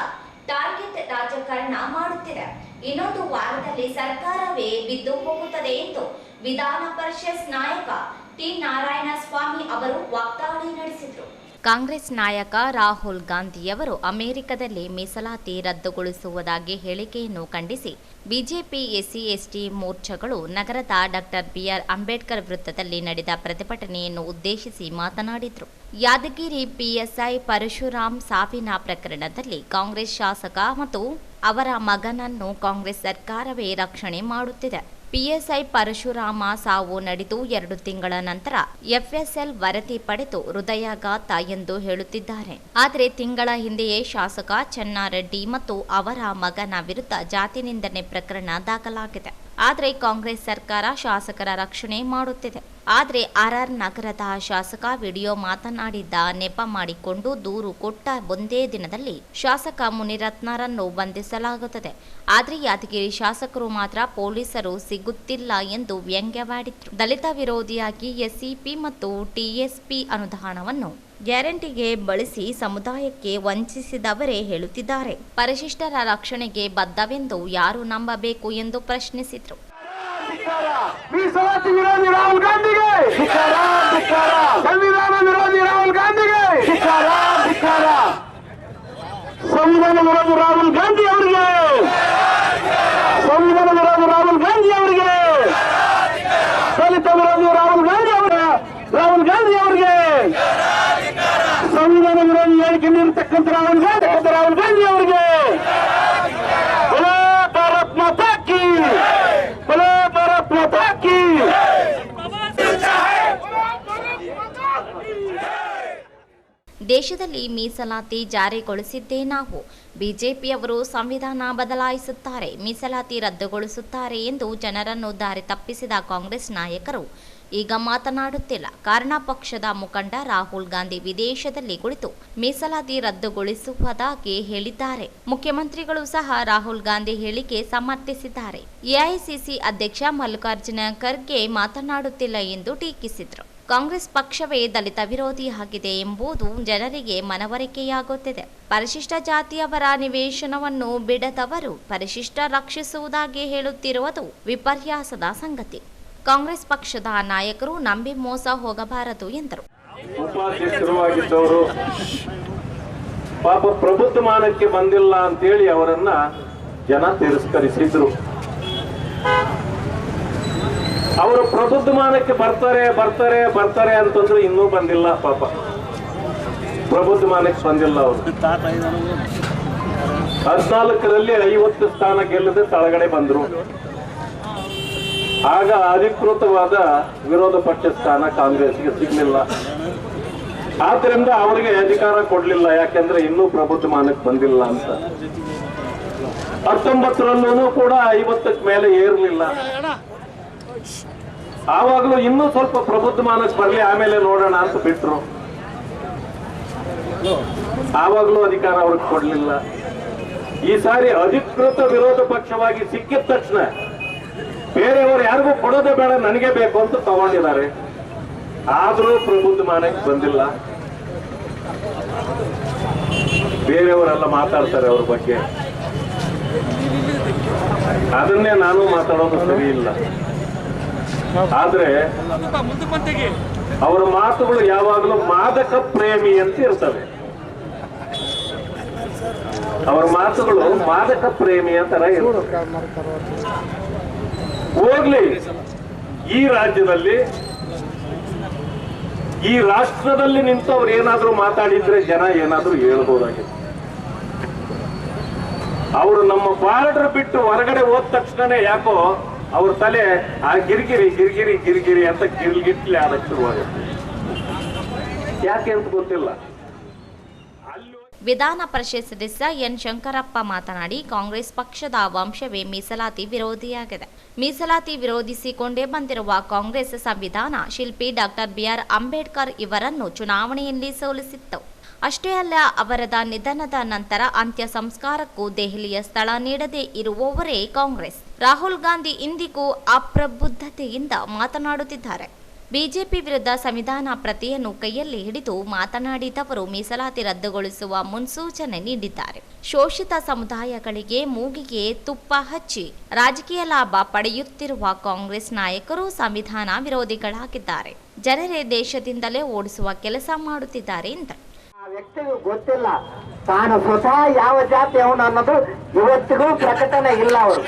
ಟಾರ್ಗೆಟ್ ರಾಜಕಾರಣ ಮಾಡುತ್ತಿದೆ. ಇನ್ನೊಂದು ವಾರದಲ್ಲಿ ಸರ್ಕಾರವೇ ಬಿದ್ದು ಹೋಗುತ್ತದೆ ಎಂದು ವಿಧಾನ ಪರಿಷತ್ ನಾಯಕ ಟಿ ನಾರಾಯಣಸ್ವಾಮಿ ಅವರು ವಾಗ್ದಾಳಿ ನಡೆಸಿದರು. ಕಾಂಗ್ರೆಸ್ ನಾಯಕ ರಾಹುಲ್ ಗಾಂಧಿಯವರು ಅಮೆರಿಕದಲ್ಲಿ ಮೀಸಲಾತಿ ರದ್ದುಗೊಳಿಸುವುದಾಗಿ ಹೇಳಿಕೆಯನ್ನು ಖಂಡಿಸಿ ಬಿಜೆಪಿ ಎಸ್ಸಿ/ಎಸ್ಟಿ ಮೋರ್ಚಾಗಳು ನಗರದ ಡಾಕ್ಟರ್ ಬಿಆರ್ ಅಂಬೇಡ್ಕರ್ ವೃತ್ತದಲ್ಲಿ ನಡೆದ ಪ್ರತಿಭಟನೆಯನ್ನು ಉದ್ದೇಶಿಸಿ ಮಾತನಾಡಿದರು. ಯಾದಗಿರಿ ಪಿಎಸ್ಐ ಪರಶುರಾಮ್ ಸಾವಿನ ಪ್ರಕರಣದಲ್ಲಿ ಕಾಂಗ್ರೆಸ್ ಶಾಸಕ ಮತ್ತು ಅವರ ಮಗನನ್ನು ಕಾಂಗ್ರೆಸ್ ಸರ್ಕಾರವೇ ರಕ್ಷಣೆ ಮಾಡುತ್ತಿದೆ. ಪಿಎಸ್ಐ ಪರಶುರಾಮ ಸಾವು ನಡೆದು 2 ತಿಂಗಳ ನಂತರ ಎಫ್ಎಸ್ಎಲ್ ವರದಿ ಪಡೆದು ಹೃದಯಾಘಾತ ಎಂದು ಹೇಳುತ್ತಿದ್ದಾರೆ. ಆದರೆ ತಿಂಗಳ ಹಿಂದೆಯೇ ಶಾಸಕ ಚೆನ್ನಾರೆಡ್ಡಿ ಮತ್ತು ಅವರ ಮಗನ ವಿರುದ್ಧ ಜಾತಿ ನಿಂದನೆ ಪ್ರಕರಣ ದಾಖಲಾಗಿದೆ. ಆದರೆ ಕಾಂಗ್ರೆಸ್ ಸರ್ಕಾರ ಶಾಸಕರ ರಕ್ಷಣೆ ಮಾಡುತ್ತಿದೆ. ಆದರೆ ಆರ್ಆರ್ ನಗರದ ಶಾಸಕ ವಿಡಿಯೋ ಮಾತನಾಡಿದ್ದ ನೆಪ ಮಾಡಿಕೊಂಡು ದೂರು ಕೊಟ್ಟ ಒಂದೇ ದಿನದಲ್ಲಿ ಶಾಸಕ ಮುನಿರತ್ನರನ್ನು ಬಂಧಿಸಲಾಗುತ್ತದೆ. ಆದರೆ ಯಾದಗಿರಿ ಶಾಸಕರು ಮಾತ್ರ ಪೊಲೀಸರು ಸಿಗುತ್ತಿಲ್ಲ ಎಂದು ವ್ಯಂಗ್ಯವಾಡಿದ್ರು. ದಲಿತ ವಿರೋಧಿಯಾಗಿ ಎಸ್ಸಿಪಿ ಮತ್ತು ಟಿಎಸ್ಪಿ ಅನುದಾನವನ್ನು ಗ್ಯಾರಂಟಿಗೆ ಬಳಸಿ ಸಮುದಾಯಕ್ಕೆ ವಂಚಿಸಿದವರೇ ಹೇಳುತ್ತಿದ್ದಾರೆ. ಪರಿಶಿಷ್ಟರ ರಕ್ಷಣೆಗೆ ಬದ್ಧವೆಂದು ಯಾರು ನಂಬಬೇಕು ಎಂದು ಪ್ರಶ್ನಿಸಿದರು. ಮೀಸಲಾತಿ ವಿರೋಧಿ ರಾಹುಲ್ ಗಾಂಧಿಗೆ ಸಂವಿಧಾನ ವಿರೋಧಿ ರಾಹುಲ್ ಗಾಂಧಿಗೆ ಸಂವಿಧಾನ ವಿರೋಧಿ ರಾಹುಲ್ ಗಾಂಧಿ ಅವರಿಗೆ ಸಂವಿಧಾನ ವಿರೋಧಿ ರಾಹುಲ್ ಗಾಂಧಿ ಅವರಿಗೆ ದಲಿತ ವಿರೋಧಿ ರಾಹುಲ್ ಗಾಂಧಿ ಅವರಿಗೆ ಸಂವಿಧಾನ ವಿರೋಧಿ ಹೇಳಿಕೆ ನೀಡತಕ್ಕಂಥ ರಾಹುಲ್ ಗಾಂಧಿ ಅವರಿಗೆ ಭಾರತ್ ಮಾತಾ ಕಿ ಭಾರತ್ ಮಾತಾ ಕಿ. ದೇಶದಲ್ಲಿ ಮೀಸಲಾತಿ ಜಾರಿಗೊಳಿಸಿದ್ದೇ ನಾವು. ಬಿಜೆಪಿಯವರು ಸಂವಿಧಾನ ಬದಲಾಯಿಸುತ್ತಾರೆ, ಮೀಸಲಾತಿ ರದ್ದುಗೊಳಿಸುತ್ತಾರೆ ಎಂದು ಜನರನ್ನು ದಾರಿ ತಪ್ಪಿಸಿದ ಕಾಂಗ್ರೆಸ್ ನಾಯಕರು ಈಗ ಮಾತನಾಡುತ್ತಿಲ್ಲ. ಕಾರಣ ಪಕ್ಷದ ಮುಖಂಡ ರಾಹುಲ್ ಗಾಂಧಿ ವಿದೇಶದಲ್ಲಿ ಕುಳಿತು ಮೀಸಲಾತಿ ರದ್ದುಗೊಳಿಸುವುದಾಗಿ ಹೇಳಿದ್ದಾರೆ. ಮುಖ್ಯಮಂತ್ರಿಗಳು ಸಹ ರಾಹುಲ್ ಗಾಂಧಿ ಹೇಳಿಕೆ ಸಮರ್ಥಿಸಿದ್ದಾರೆ. ಎಐಸಿಸಿ ಅಧ್ಯಕ್ಷ ಮಲ್ಲಿಕಾರ್ಜುನ ಖರ್ಗೆ ಮಾತನಾಡುತ್ತಿಲ್ಲ ಎಂದು ಟೀಕಿಸಿದರು. ಕಾಂಗ್ರೆಸ್ ಪಕ್ಷವೇ ದಲಿತ ವಿರೋಧಿಯಾಗಿದೆ ಎಂಬುದು ಜನರಿಗೆ ಮನವರಿಕೆಯಾಗುತ್ತಿದೆ. ಪರಿಶಿಷ್ಟ ಜಾತಿಯವರ ನಿವೇಶನವನ್ನು ಬಿಡದವರು ಪರಿಶಿಷ್ಟ ರಕ್ಷಿಸುವುದಾಗಿ ಹೇಳುತ್ತಿರುವುದು ವಿಪರ್ಯಾಸದ ಸಂಗತಿ. ಕಾಂಗ್ರೆಸ್ ಪಕ್ಷದ ನಾಯಕರು ನಂಬಿ ಮೋಸ ಹೋಗಬಾರದು ಎಂದರು. ಉಪಾಧ್ಯಕ್ಷರಾಗಿದ್ದವರು ಪಾಪ ಪ್ರಬುದ್ಧಮಾನಕ್ಕೆ ಬಂದಿಲ್ಲ ಅಂತೇಳಿ ಅವರನ್ನ ಜನ ತಿರಸ್ಕರಿಸಿದ್ರು. ಅವರು ಪ್ರಬುದ್ಧಮಾನಕ್ಕೆ ಬರ್ತಾರೆ ಅಂತಂದ್ರೆ ಇನ್ನೂ ಬಂದಿಲ್ಲ. ಪಾಪ ಪ್ರಬುದ್ಧಮಾನಕ್ಕೆ ಬಂದಿಲ್ಲ. ಅವರು 14ರಲ್ಲಿ 50 ಸ್ಥಾನ ಗೆಲ್ಲದೆ ತಳಗಡೆ ಬಂದ್ರು. ಆಗ ಅಧಿಕೃತವಾದ ವಿರೋಧ ಪಕ್ಷ ಸ್ಥಾನ ಕಾಂಗ್ರೆಸ್ಗೆ ಸಿಗ್ಲಿಲ್ಲ. ಆದ್ರಿಂದ ಅವರಿಗೆ ಅಧಿಕಾರ ಕೊಡ್ಲಿಲ್ಲ, ಯಾಕೆಂದ್ರೆ ಇನ್ನೂ ಪ್ರಬುದ್ಧಮಾನಕ್ಕೆ ಬಂದಿಲ್ಲ ಅಂತ. 19ರಲ್ಲೂ ಕೂಡ 50ಕ್ಕೆ ಮೇಲೆ ಏರ್ಲಿಲ್ಲ. ಆವಾಗಲೂ ಇನ್ನೂ ಸ್ವಲ್ಪ ಪ್ರಬುದ್ಧಮಾನಕ್ಕೆ ಬರ್ಲಿ, ಆಮೇಲೆ ನೋಡೋಣ ಅಂತ ಬಿಟ್ರು. ಆವಾಗಲೂ ಅಧಿಕಾರ ಅವ್ರಿಗೆ ಕೊಡ್ಲಿಲ್ಲ. ಈ ಸಾರಿ ಅಧಿಕೃತ ವಿರೋಧ ಪಕ್ಷವಾಗಿ ಸಿಕ್ಕಿದ ತಕ್ಷಣ ಬೇರೆಯವರು ಯಾರಿಗೂ ಕೊಡೋದೇ ಬೇಡ, ನನಗೆ ಬೇಕು ಅಂತ ತಗೊಂಡಿದ್ದಾರೆ. ಆದ್ರೂ ಪ್ರಬುದ್ಧಮಾನಕ್ಕೆ ಬಂದಿಲ್ಲ. ಬೇರೆಯವರೆಲ್ಲ ಮಾತಾಡ್ತಾರೆ ಅವ್ರ ಬಗ್ಗೆ, ಅದನ್ನೇ ನಾನು ಮಾತಾಡೋದು ಸರಿ ಇಲ್ಲ. ಆದ್ರೆ ಅವರ ಮಾತುಗಳು ಯಾವಾಗಲೂ ಮಾದಕ ಪ್ರೇಮಿ ಅಂತ ಇರ್ತವೆ. ಅವರ ಮಾತುಗಳು ಮಾದಕ ಪ್ರೇಮಿ ಅಂತಾರ ಇರ್ತವೆ. ಹೋಗ್ಲಿ, ಈ ರಾಜ್ಯದಲ್ಲಿ ಈ ರಾಷ್ಟ್ರದಲ್ಲಿ ನಿಂತು ಅವ್ರು ಏನಾದ್ರೂ ಮಾತಾಡಿದ್ರೆ ಜನ ಏನಾದ್ರೂ ಹೇಳ್ಬೋದಾಗಿತ್ತು. ಅವರು ನಮ್ಮ ಬಾರ್ಡರ್ ಬಿಟ್ಟು ಹೊರಗಡೆ ಹೋದ ತಕ್ಷಣ ಯಾಕೋ ಅವ್ರ ತಲೆ ಆ ಗಿರಿಗಿರಿ ಗಿರಿಗಿರಿ ಗಿರಿಗಿರಿ ಅಂತ ಗಿರ್ಗಿಟ್ಲೆ ಆದಕ್ಕೆ ಶುರುವಾಗುತ್ತೆ. ಯಾಕೆ ಅಂತ ಗೊತ್ತಿಲ್ಲ. ವಿಧಾನ ಪರಿಷತ್ ಸದಸ್ಯ ಎನ್ ಶಂಕರಪ್ಪ ಮಾತನಾಡಿ, ಕಾಂಗ್ರೆಸ್ ಪಕ್ಷದ ವಂಶವೇ ಮೀಸಲಾತಿ ವಿರೋಧಿಯಾಗಿದೆ. ಮೀಸಲಾತಿ ವಿರೋಧಿಸಿಕೊಂಡೇ ಬಂದಿರುವ ಕಾಂಗ್ರೆಸ್ ಸಂವಿಧಾನ ಶಿಲ್ಪಿ ಡಾಕ್ಟರ್ ಬಿಆರ್ ಅಂಬೇಡ್ಕರ್ ಇವರನ್ನು ಚುನಾವಣೆಯಲ್ಲಿ ಸೋಲಿಸಿತ್ತು. ಅಷ್ಟೇ ಅಲ್ಲ, ಅವರದ ನಿಧನದ ನಂತರ ಅಂತ್ಯ ಸಂಸ್ಕಾರಕ್ಕೂ ದೆಹಲಿಯ ಸ್ಥಳ ನೀಡದೇ ಇರುವವರೇ ಕಾಂಗ್ರೆಸ್. ರಾಹುಲ್ ಗಾಂಧಿ ಇಂದಿಗೂ ಅಪ್ರಬುದ್ಧತೆಯಿಂದ ಮಾತನಾಡುತ್ತಿದ್ದಾರೆ. ಬಿಜೆಪಿ ವಿರುದ್ಧ ಸಂವಿಧಾನ ಪ್ರತಿಯನ್ನು ಕೈಯಲ್ಲಿ ಹಿಡಿದು ಮಾತನಾಡಿದವರು ಮೀಸಲಾತಿ ರದ್ದುಗೊಳಿಸುವ ಮುನ್ಸೂಚನೆ ನೀಡಿದ್ದಾರೆ. ಶೋಷಿತ ಸಮುದಾಯಗಳಿಗೆ ಮೂಗಿಗೆ ತುಪ್ಪ ಹಚ್ಚಿ ರಾಜಕೀಯ ಲಾಭ ಪಡೆಯುತ್ತಿರುವ ಕಾಂಗ್ರೆಸ್ ನಾಯಕರು ಸಂವಿಧಾನ ವಿರೋಧಿಗಳಾಗಿದ್ದಾರೆ. ಜನರೇ ದೇಶದಿಂದಲೇ ಓಡಿಸುವ ಕೆಲಸ ಮಾಡುತ್ತಿದ್ದಾರೆ ಎಂದರು. ವ್ಯಕ್ತಿಗೂ ಗೊತ್ತಿಲ್ಲ ತಾನು ಸ್ವತಃ ಯಾವ ಜಾತಿ ಅವನು ಅನ್ನೋದು ಇವತ್ತಿಗೂ ಪ್ರಕಟಣೆ ಇಲ್ಲ. ಅವರು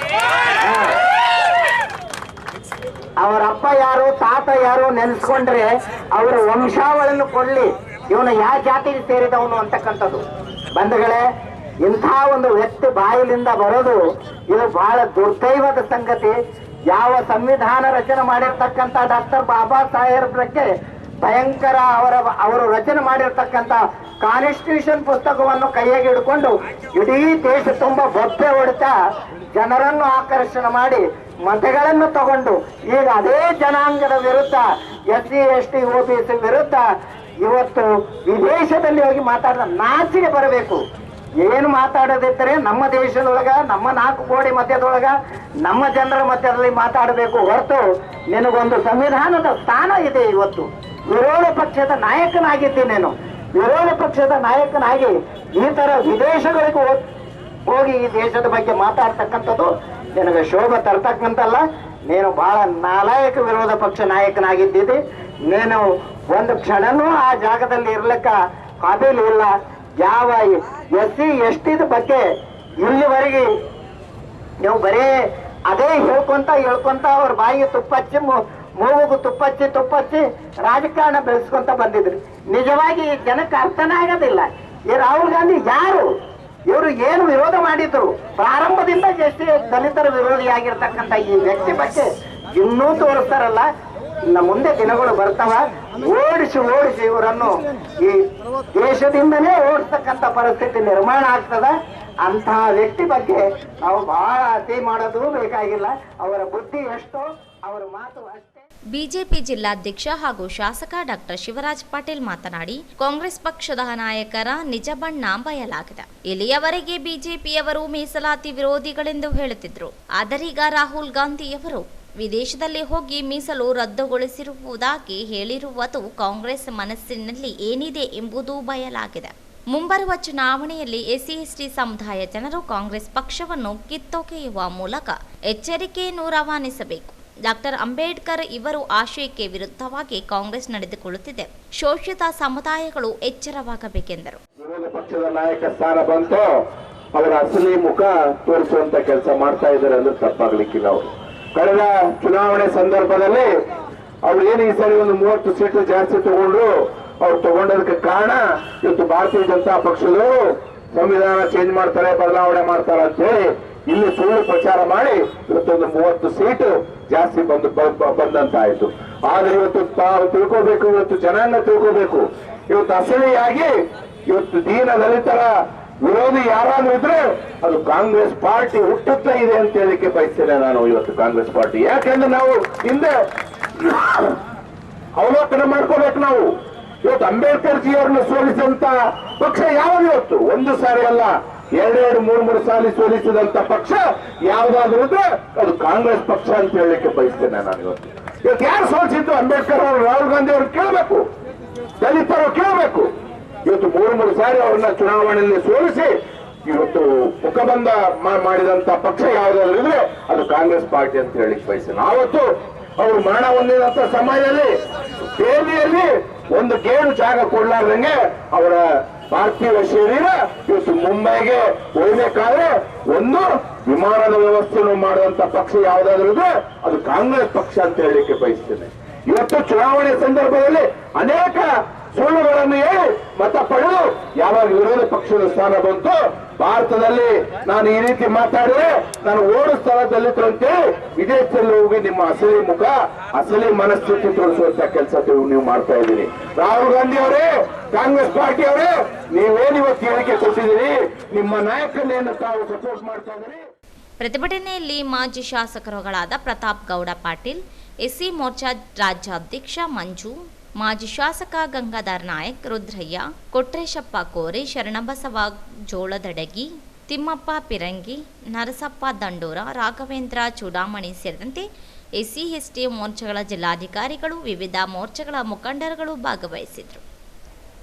ಅವರ ಅಪ್ಪ ಯಾರು ತಾತ ಯಾರು ನೆನೆಸ್ಕೊಂಡ್ರೆ ಅವರ ವಂಶಾವಳಿಯನ್ನು ಕೊಡ್ಲಿ, ಇವನು ಯಾವ ಜಾತಿಗೆ ಸೇರಿದವನು ಅಂತಕ್ಕಂಥದ್ದು. ಬಂಧುಗಳೇ, ಇಂಥ ಒಂದು ವ್ಯಕ್ತಿ ಬಾಯಿಲಿಂದ ಬರೋದು ಇದು ಬಹಳ ದುರ್ದೈವದ ಸಂಗತಿ. ಯಾವ ಸಂವಿಧಾನ ರಚನೆ ಮಾಡಿರ್ತಕ್ಕಂಥ ಡಾಕ್ಟರ್ ಬಾಬಾ ಸಾಹೇಬ್ ಬಗ್ಗೆ ಭಯಂಕರ ಅವರು ರಚನೆ ಮಾಡಿರ್ತಕ್ಕಂಥ ಕಾನ್ಸ್ಟಿಟ್ಯೂಷನ್ ಪುಸ್ತಕವನ್ನು ಕೈಯಾಗಿ ಹಿಡ್ಕೊಂಡು ಇಡೀ ದೇಶ ತುಂಬಾ ಬೊಬ್ಬೆ ಹೊಡಿತಾ ಜನರನ್ನು ಆಕರ್ಷಣೆ ಮಾಡಿ ಮತಗಳನ್ನು ತಗೊಂಡು ಈಗ ಅದೇ ಜನಾಂಗದ ವಿರುದ್ಧ SC ST OBC ವಿರುದ್ಧ ಇವತ್ತು ವಿದೇಶದಲ್ಲಿ ಹೋಗಿ ಮಾತಾಡಿದ ನಾಚಿಗೆ ಬರಬೇಕು. ಏನು ಮಾತಾಡೋದಿದ್ದರೆ ನಮ್ಮ ದೇಶದೊಳಗ, ನಮ್ಮ 4 ಕೋಟಿ ಮಧ್ಯದೊಳಗ, ನಮ್ಮ ಜನರ ಮಧ್ಯದಲ್ಲಿ ಮಾತಾಡಬೇಕು ಹೊರತು ನಿನಗೊಂದು ಸಂವಿಧಾನದ ಸ್ಥಾನ ಇದೆ. ಇವತ್ತು ವಿರೋಧ ಪಕ್ಷದ ನಾಯಕನಾಗಿದ್ದೀನೇನು, ವಿರೋಧ ಪಕ್ಷದ ನಾಯಕನಾಗಿ ಈ ತರ ವಿದೇಶಗಳಿಗೆ ಹೋಗಿ ಈ ದೇಶದ ಬಗ್ಗೆ ಮಾತಾಡ್ತಕ್ಕಂಥದ್ದು ನಿನಗೆ ಶೋಭೆ ತರ್ತಕ್ಕಂಥಲ್ಲ. ನೀನು ಬಹಳ ನಾಲಾಯಕ ವಿರೋಧ ಪಕ್ಷ ನಾಯಕನಾಗಿದ್ದೀರಿ. ನೀನು ಒಂದು ಕ್ಷಣನೂ ಆ ಜಾಗದಲ್ಲಿ ಇರ್ಲಿಕ್ಕ ಕಾಬಿಲ್ ಇಲ್ಲ. ಯಾವ SC ST ಬಗ್ಗೆ ಇಲ್ಲಿವರೆಗೆ ನೀವು ಬರೀ ಅದೇ ಹೇಳ್ಕೊಂತ ಅವ್ರ ಬಾಯಿಗೆ ತುಪ್ಪಚ್ಚಿ ಮೂಗುಗೂ ತುಪ್ಪಚ್ಚಿ ರಾಜಕಾರಣ ಬೆಳೆಸ್ಕೊಂತ ಬಂದಿದ್ರಿ. ನಿಜವಾಗಿ ಜನಕ್ಕೆ ಅರ್ಥನೇ ಆಗೋದಿಲ್ಲ. ಈ ರಾಹುಲ್ ಗಾಂಧಿ ಯಾರು, ಇವರು ಏನು ವಿರೋಧ ಮಾಡಿದ್ರು, ಪ್ರಾರಂಭದಿಂದ SC ದಲಿತರ ವಿರೋಧಿಯಾಗಿರ್ತಕ್ಕಂಥ ಈ ವ್ಯಕ್ತಿ ಬಗ್ಗೆ ಇನ್ನೂ ತೋರಿಸ್ತಾರಲ್ಲ. ಇನ್ನು ಮುಂದೆ ದಿನಗಳು ಬರ್ತಾವ, ಓಡಿಸಿ ಇವರನ್ನು ಈ ದೇಶದಿಂದಲೇ ಓಡಿಸ್ತಕ್ಕಂಥ ಪರಿಸ್ಥಿತಿ ನಿರ್ಮಾಣ ಆಗ್ತದ. ಅಂತಹ ವ್ಯಕ್ತಿ ಬಗ್ಗೆ ನಾವು ಬಹಳ ಅತಿ ಮಾಡೋದು ಬೇಕಾಗಿಲ್ಲ. ಅವರ ಬುದ್ಧಿ ಎಷ್ಟೋ ಅವರ ಮಾತು ಅಷ್ಟೇ. ಬಿಜೆಪಿ ಜಿಲ್ಲಾಧ್ಯಕ್ಷ ಹಾಗೂ ಶಾಸಕ ಡಾಕ್ಟರ್ ಶಿವರಾಜ್ ಪಾಟೀಲ್ ಮಾತನಾಡಿ, ಕಾಂಗ್ರೆಸ್ ಪಕ್ಷದ ನಾಯಕರ ನಿಜ ಬಣ್ಣ ಬಯಲಾಗಿದೆ. ಇಲ್ಲಿಯವರೆಗೆ ಬಿಜೆಪಿಯವರು ಮೀಸಲಾತಿ ವಿರೋಧಿಗಳೆಂದು ಹೇಳುತ್ತಿದ್ರು. ಆದರೀಗ ರಾಹುಲ್ ಗಾಂಧಿಯವರು ವಿದೇಶದಲ್ಲಿ ಹೋಗಿ ಮೀಸಲು ರದ್ದುಗೊಳಿಸಿರುವುದಾಗಿ ಹೇಳಿರುವುದು ಕಾಂಗ್ರೆಸ್ ಮನಸ್ಸಿನಲ್ಲಿ ಏನಿದೆ ಎಂಬುದು ಬಯಲಾಗಿದೆ. ಮುಂಬರುವ ಚುನಾವಣೆಯಲ್ಲಿ SC ST ಸಮುದಾಯ ಜನರು ಕಾಂಗ್ರೆಸ್ ಪಕ್ಷವನ್ನು ಕಿತ್ತೊಗೆಯುವ ಮೂಲಕ ಎಚ್ಚರಿಕೆಯನ್ನು ರವಾನಿಸಬೇಕು. ಡಾಕ್ಟರ್ ಅಂಬೇಡ್ಕರ್ ಇವರು ಆಶಯಕ್ಕೆ ವಿರುದ್ಧವಾಗಿ ಕಾಂಗ್ರೆಸ್ ನಡೆದುಕೊಳ್ಳುತ್ತಿದೆ. ಶೋಷಿತ ಸಮುದಾಯಗಳು ಎಚ್ಚರವಾಗಬೇಕೆಂದರು. ವಿರೋಧ ಪಕ್ಷದ ನಾಯಕ ಸ್ಥಾನ ಬಂತು, ಅವರ ಅಸಲಿ ಮುಖ ತೋರಿಸುವಂತ ಕೆಲಸ ಮಾಡ್ತಾ ಇದ್ದಾರೆ ಅಂದ್ರೆ ತಪ್ಪಾಗ್ಲಿಕ್ಕಿಲ್ಲ. ಅವರು ಕಳೆದ ಚುನಾವಣೆ ಸಂದರ್ಭದಲ್ಲಿ ಅವ್ರು ಏನು ಈ ಸರಿ ಒಂದು 30 ಸೀಟು ಜಾಸ್ತಿ ತಗೊಂಡ್ರು. ಅವ್ರು ತಗೊಂಡದಕ್ಕೆ ಕಾರಣ ಇವತ್ತು ಭಾರತೀಯ ಜನತಾ ಪಕ್ಷದವರು ಸಂವಿಧಾನ ಚೇಂಜ್ ಮಾಡ್ತಾರೆ, ಬದಲಾವಣೆ ಮಾಡ್ತಾರೆ ಅಂತ ಹೇಳಿ ಇಲ್ಲಿ ಸುಳ್ಳು ಪ್ರಚಾರ ಮಾಡಿ ಇವತ್ತೊಂದು 30 ಸೀಟು ಜಾಸ್ತಿ ಬಂದಂತಾಯ್ತು. ಆದ್ರೆ ಇವತ್ತು ತಾವು ತಿಳ್ಕೋಬೇಕು, ಇವತ್ತು ಜನಾಂಗ ತಿಳ್ಕೋಬೇಕು. ಇವತ್ತು ಅಸಲಿಯಾಗಿ ಇವತ್ತು ದೀನ ದಲಿತರ ವಿರೋಧಿ ಯಾರಾದ್ರೂ ಇದ್ರೆ ಅದು ಕಾಂಗ್ರೆಸ್ ಪಾರ್ಟಿ ಹುಟ್ಟುತ್ತಾ ಇದೆ ಅಂತ ಹೇಳಿಕ್ಕೆ ಬಯಸ್ತೇನೆ ನಾನು. ಇವತ್ತು ಕಾಂಗ್ರೆಸ್ ಪಾರ್ಟಿ ಯಾಕೆಂದ್ರೆ ನಾವು ಹಿಂದೆ ಅವಲೋಕನ ಮಾಡ್ಕೋಬೇಕು. ನಾವು ಇವತ್ತು ಅಂಬೇಡ್ಕರ್ ಜಿ ಅವರನ್ನು ಸೋಲಿಸಿದಂತ ಪಕ್ಷ ಯಾವುದು? ಇವತ್ತು ಒಂದು ಸಾರಿ ಅಲ್ಲ, 2-3 ಸಾರಿ ಸೋಲಿಸಿದಂತ ಪಕ್ಷ ಯಾವ್ದಾದ್ರು ಇದ್ರೆ ಅದು ಕಾಂಗ್ರೆಸ್ ಪಕ್ಷ ಅಂತ ಹೇಳಲಿಕ್ಕೆ ಬಯಸ್ತೇನೆ ನಾನು. ಇವತ್ತು ಯಾರು ಸೋಲಿಸಿದ್ದು? ಅಂಬೇಡ್ಕರ್ ಅವರು, ರಾಹುಲ್ ಗಾಂಧಿ ಅವರು ಕೇಳಬೇಕು, ದಲಿತರು ಕೇಳಬೇಕು. ಇವತ್ತು 3 ಸಾರಿ ಅವ್ರನ್ನ ಚುನಾವಣೆಯಲ್ಲಿ ಸೋಲಿಸಿ ಇವತ್ತು ಮುಖಬಂಧ ಮಾಡಿದಂತ ಪಕ್ಷ ಯಾವ್ದಾದ್ರು ಇದ್ರೆ ಅದು ಕಾಂಗ್ರೆಸ್ ಪಾರ್ಟಿ ಅಂತ ಹೇಳಿಕ್ ಬಯಸ್ತೇನೆ. ಆವತ್ತು ಅವರು ಮರಣ ಹೊಂದಿದಂತ ಸಮಯದಲ್ಲಿ ದೆಹಲಿಯಲ್ಲಿ ಒಂದು ಗೇಣು ಜಾಗ ಕೊಡ್ಲಾರ್ದಂಗೆ ಅವರ ಪಾರ್ಥಿವ ಶರೀರ ಇವತ್ತು ಮುಂಬೈಗೆ ಹೋಗ್ಬೇಕಾದ್ರೆ ಒಂದು ವಿಮಾನದ ವ್ಯವಸ್ಥೆಯನ್ನು ಮಾಡುವಂತ ಪಕ್ಷ ಯಾವುದಾದ್ರೂ ಇದೆ ಅದು ಕಾಂಗ್ರೆಸ್ ಪಕ್ಷ ಅಂತ ಹೇಳಲಿಕ್ಕೆ ಬಯಸ್ತೇನೆ. ಇವತ್ತು ಚುನಾವಣೆ ಸಂದರ್ಭದಲ್ಲಿ ಅನೇಕ ಸುಳ್ಳುಗಳನ್ನು ಹೇಳಿ ಮತ ಪಡೆದು ಯಾವಾಗ ವಿರೋಧ ಪಕ್ಷದ ಸ್ಥಾನ ಬಂತು ಭಾರತದಲ್ಲಿ ನಾನು ಈ ರೀತಿ ಮಾತಾಡಿದ್ರೆ ನಾನು ಓಡಿಸ್ತಾರ ದಲಿತರಂತೇಳಿ ವಿದೇಶದಲ್ಲಿ ಹೋಗಿ ನಿಮ್ಮ ಅಸಲಿ ಮುಖ ಅಸಲಿ ಮನಸ್ಥಿತಿ ತೋರಿಸುವಂತ ಕೆಲಸ ನೀವು ಮಾಡ್ತಾ ಇದ್ದೀರಿ. ರಾಹುಲ್ ಗಾಂಧಿ ಅವರೇ, ಕಾಂಗ್ರೆಸ್ ಪಾರ್ಟಿ ಅವರೇ, ನೀವೇನು ಇವತ್ತು ಹೇಳಿಕೆ ಕೊಟ್ಟಿದ್ದೀರಿ, ನಿಮ್ಮ ನಾಯಕರನ್ನೇನು ತಾವು ಸಪೋರ್ಟ್ ಮಾಡ್ತಾ ಇದ್ದೀರಿ. ಪ್ರತಿಭಟನೆಯಲ್ಲಿ ಮಾಜಿ ಶಾಸಕರುಗಳಾದ ಪ್ರತಾಪ್ ಗೌಡ ಪಾಟೀಲ್, ಎಸ್ಸಿ ಮೋರ್ಚಾ ರಾಜ್ಯಾಧ್ಯಕ್ಷ ಮಂಜು, ಮಾಜಿ ಶಾಸಕ ಗಂಗಾಧರ್ ನಾಯಕ್, ರುದ್ರಯ್ಯ, ಕೊಟ್ರೇಶಪ್ಪ ಕೋರೆ, ಶರಣಬಸವ ಜೋಳದಡಗಿ, ತಿಮ್ಮಪ್ಪ ಪಿರಂಗಿ, ನರಸಪ್ಪ ದಂಡೂರ, ರಾಘವೇಂದ್ರ ಚೂಡಾಮಣಿ ಸೇರಿದಂತೆ ಎಸ್ಸಿ ಎಸ್ಟಿ ಮೋರ್ಚಾಗಳ ಜಿಲ್ಲಾಧಿಕಾರಿಗಳು, ವಿವಿಧ ಮೋರ್ಚಾಗಳ ಮುಖಂಡರುಗಳು ಭಾಗವಹಿಸಿದರು.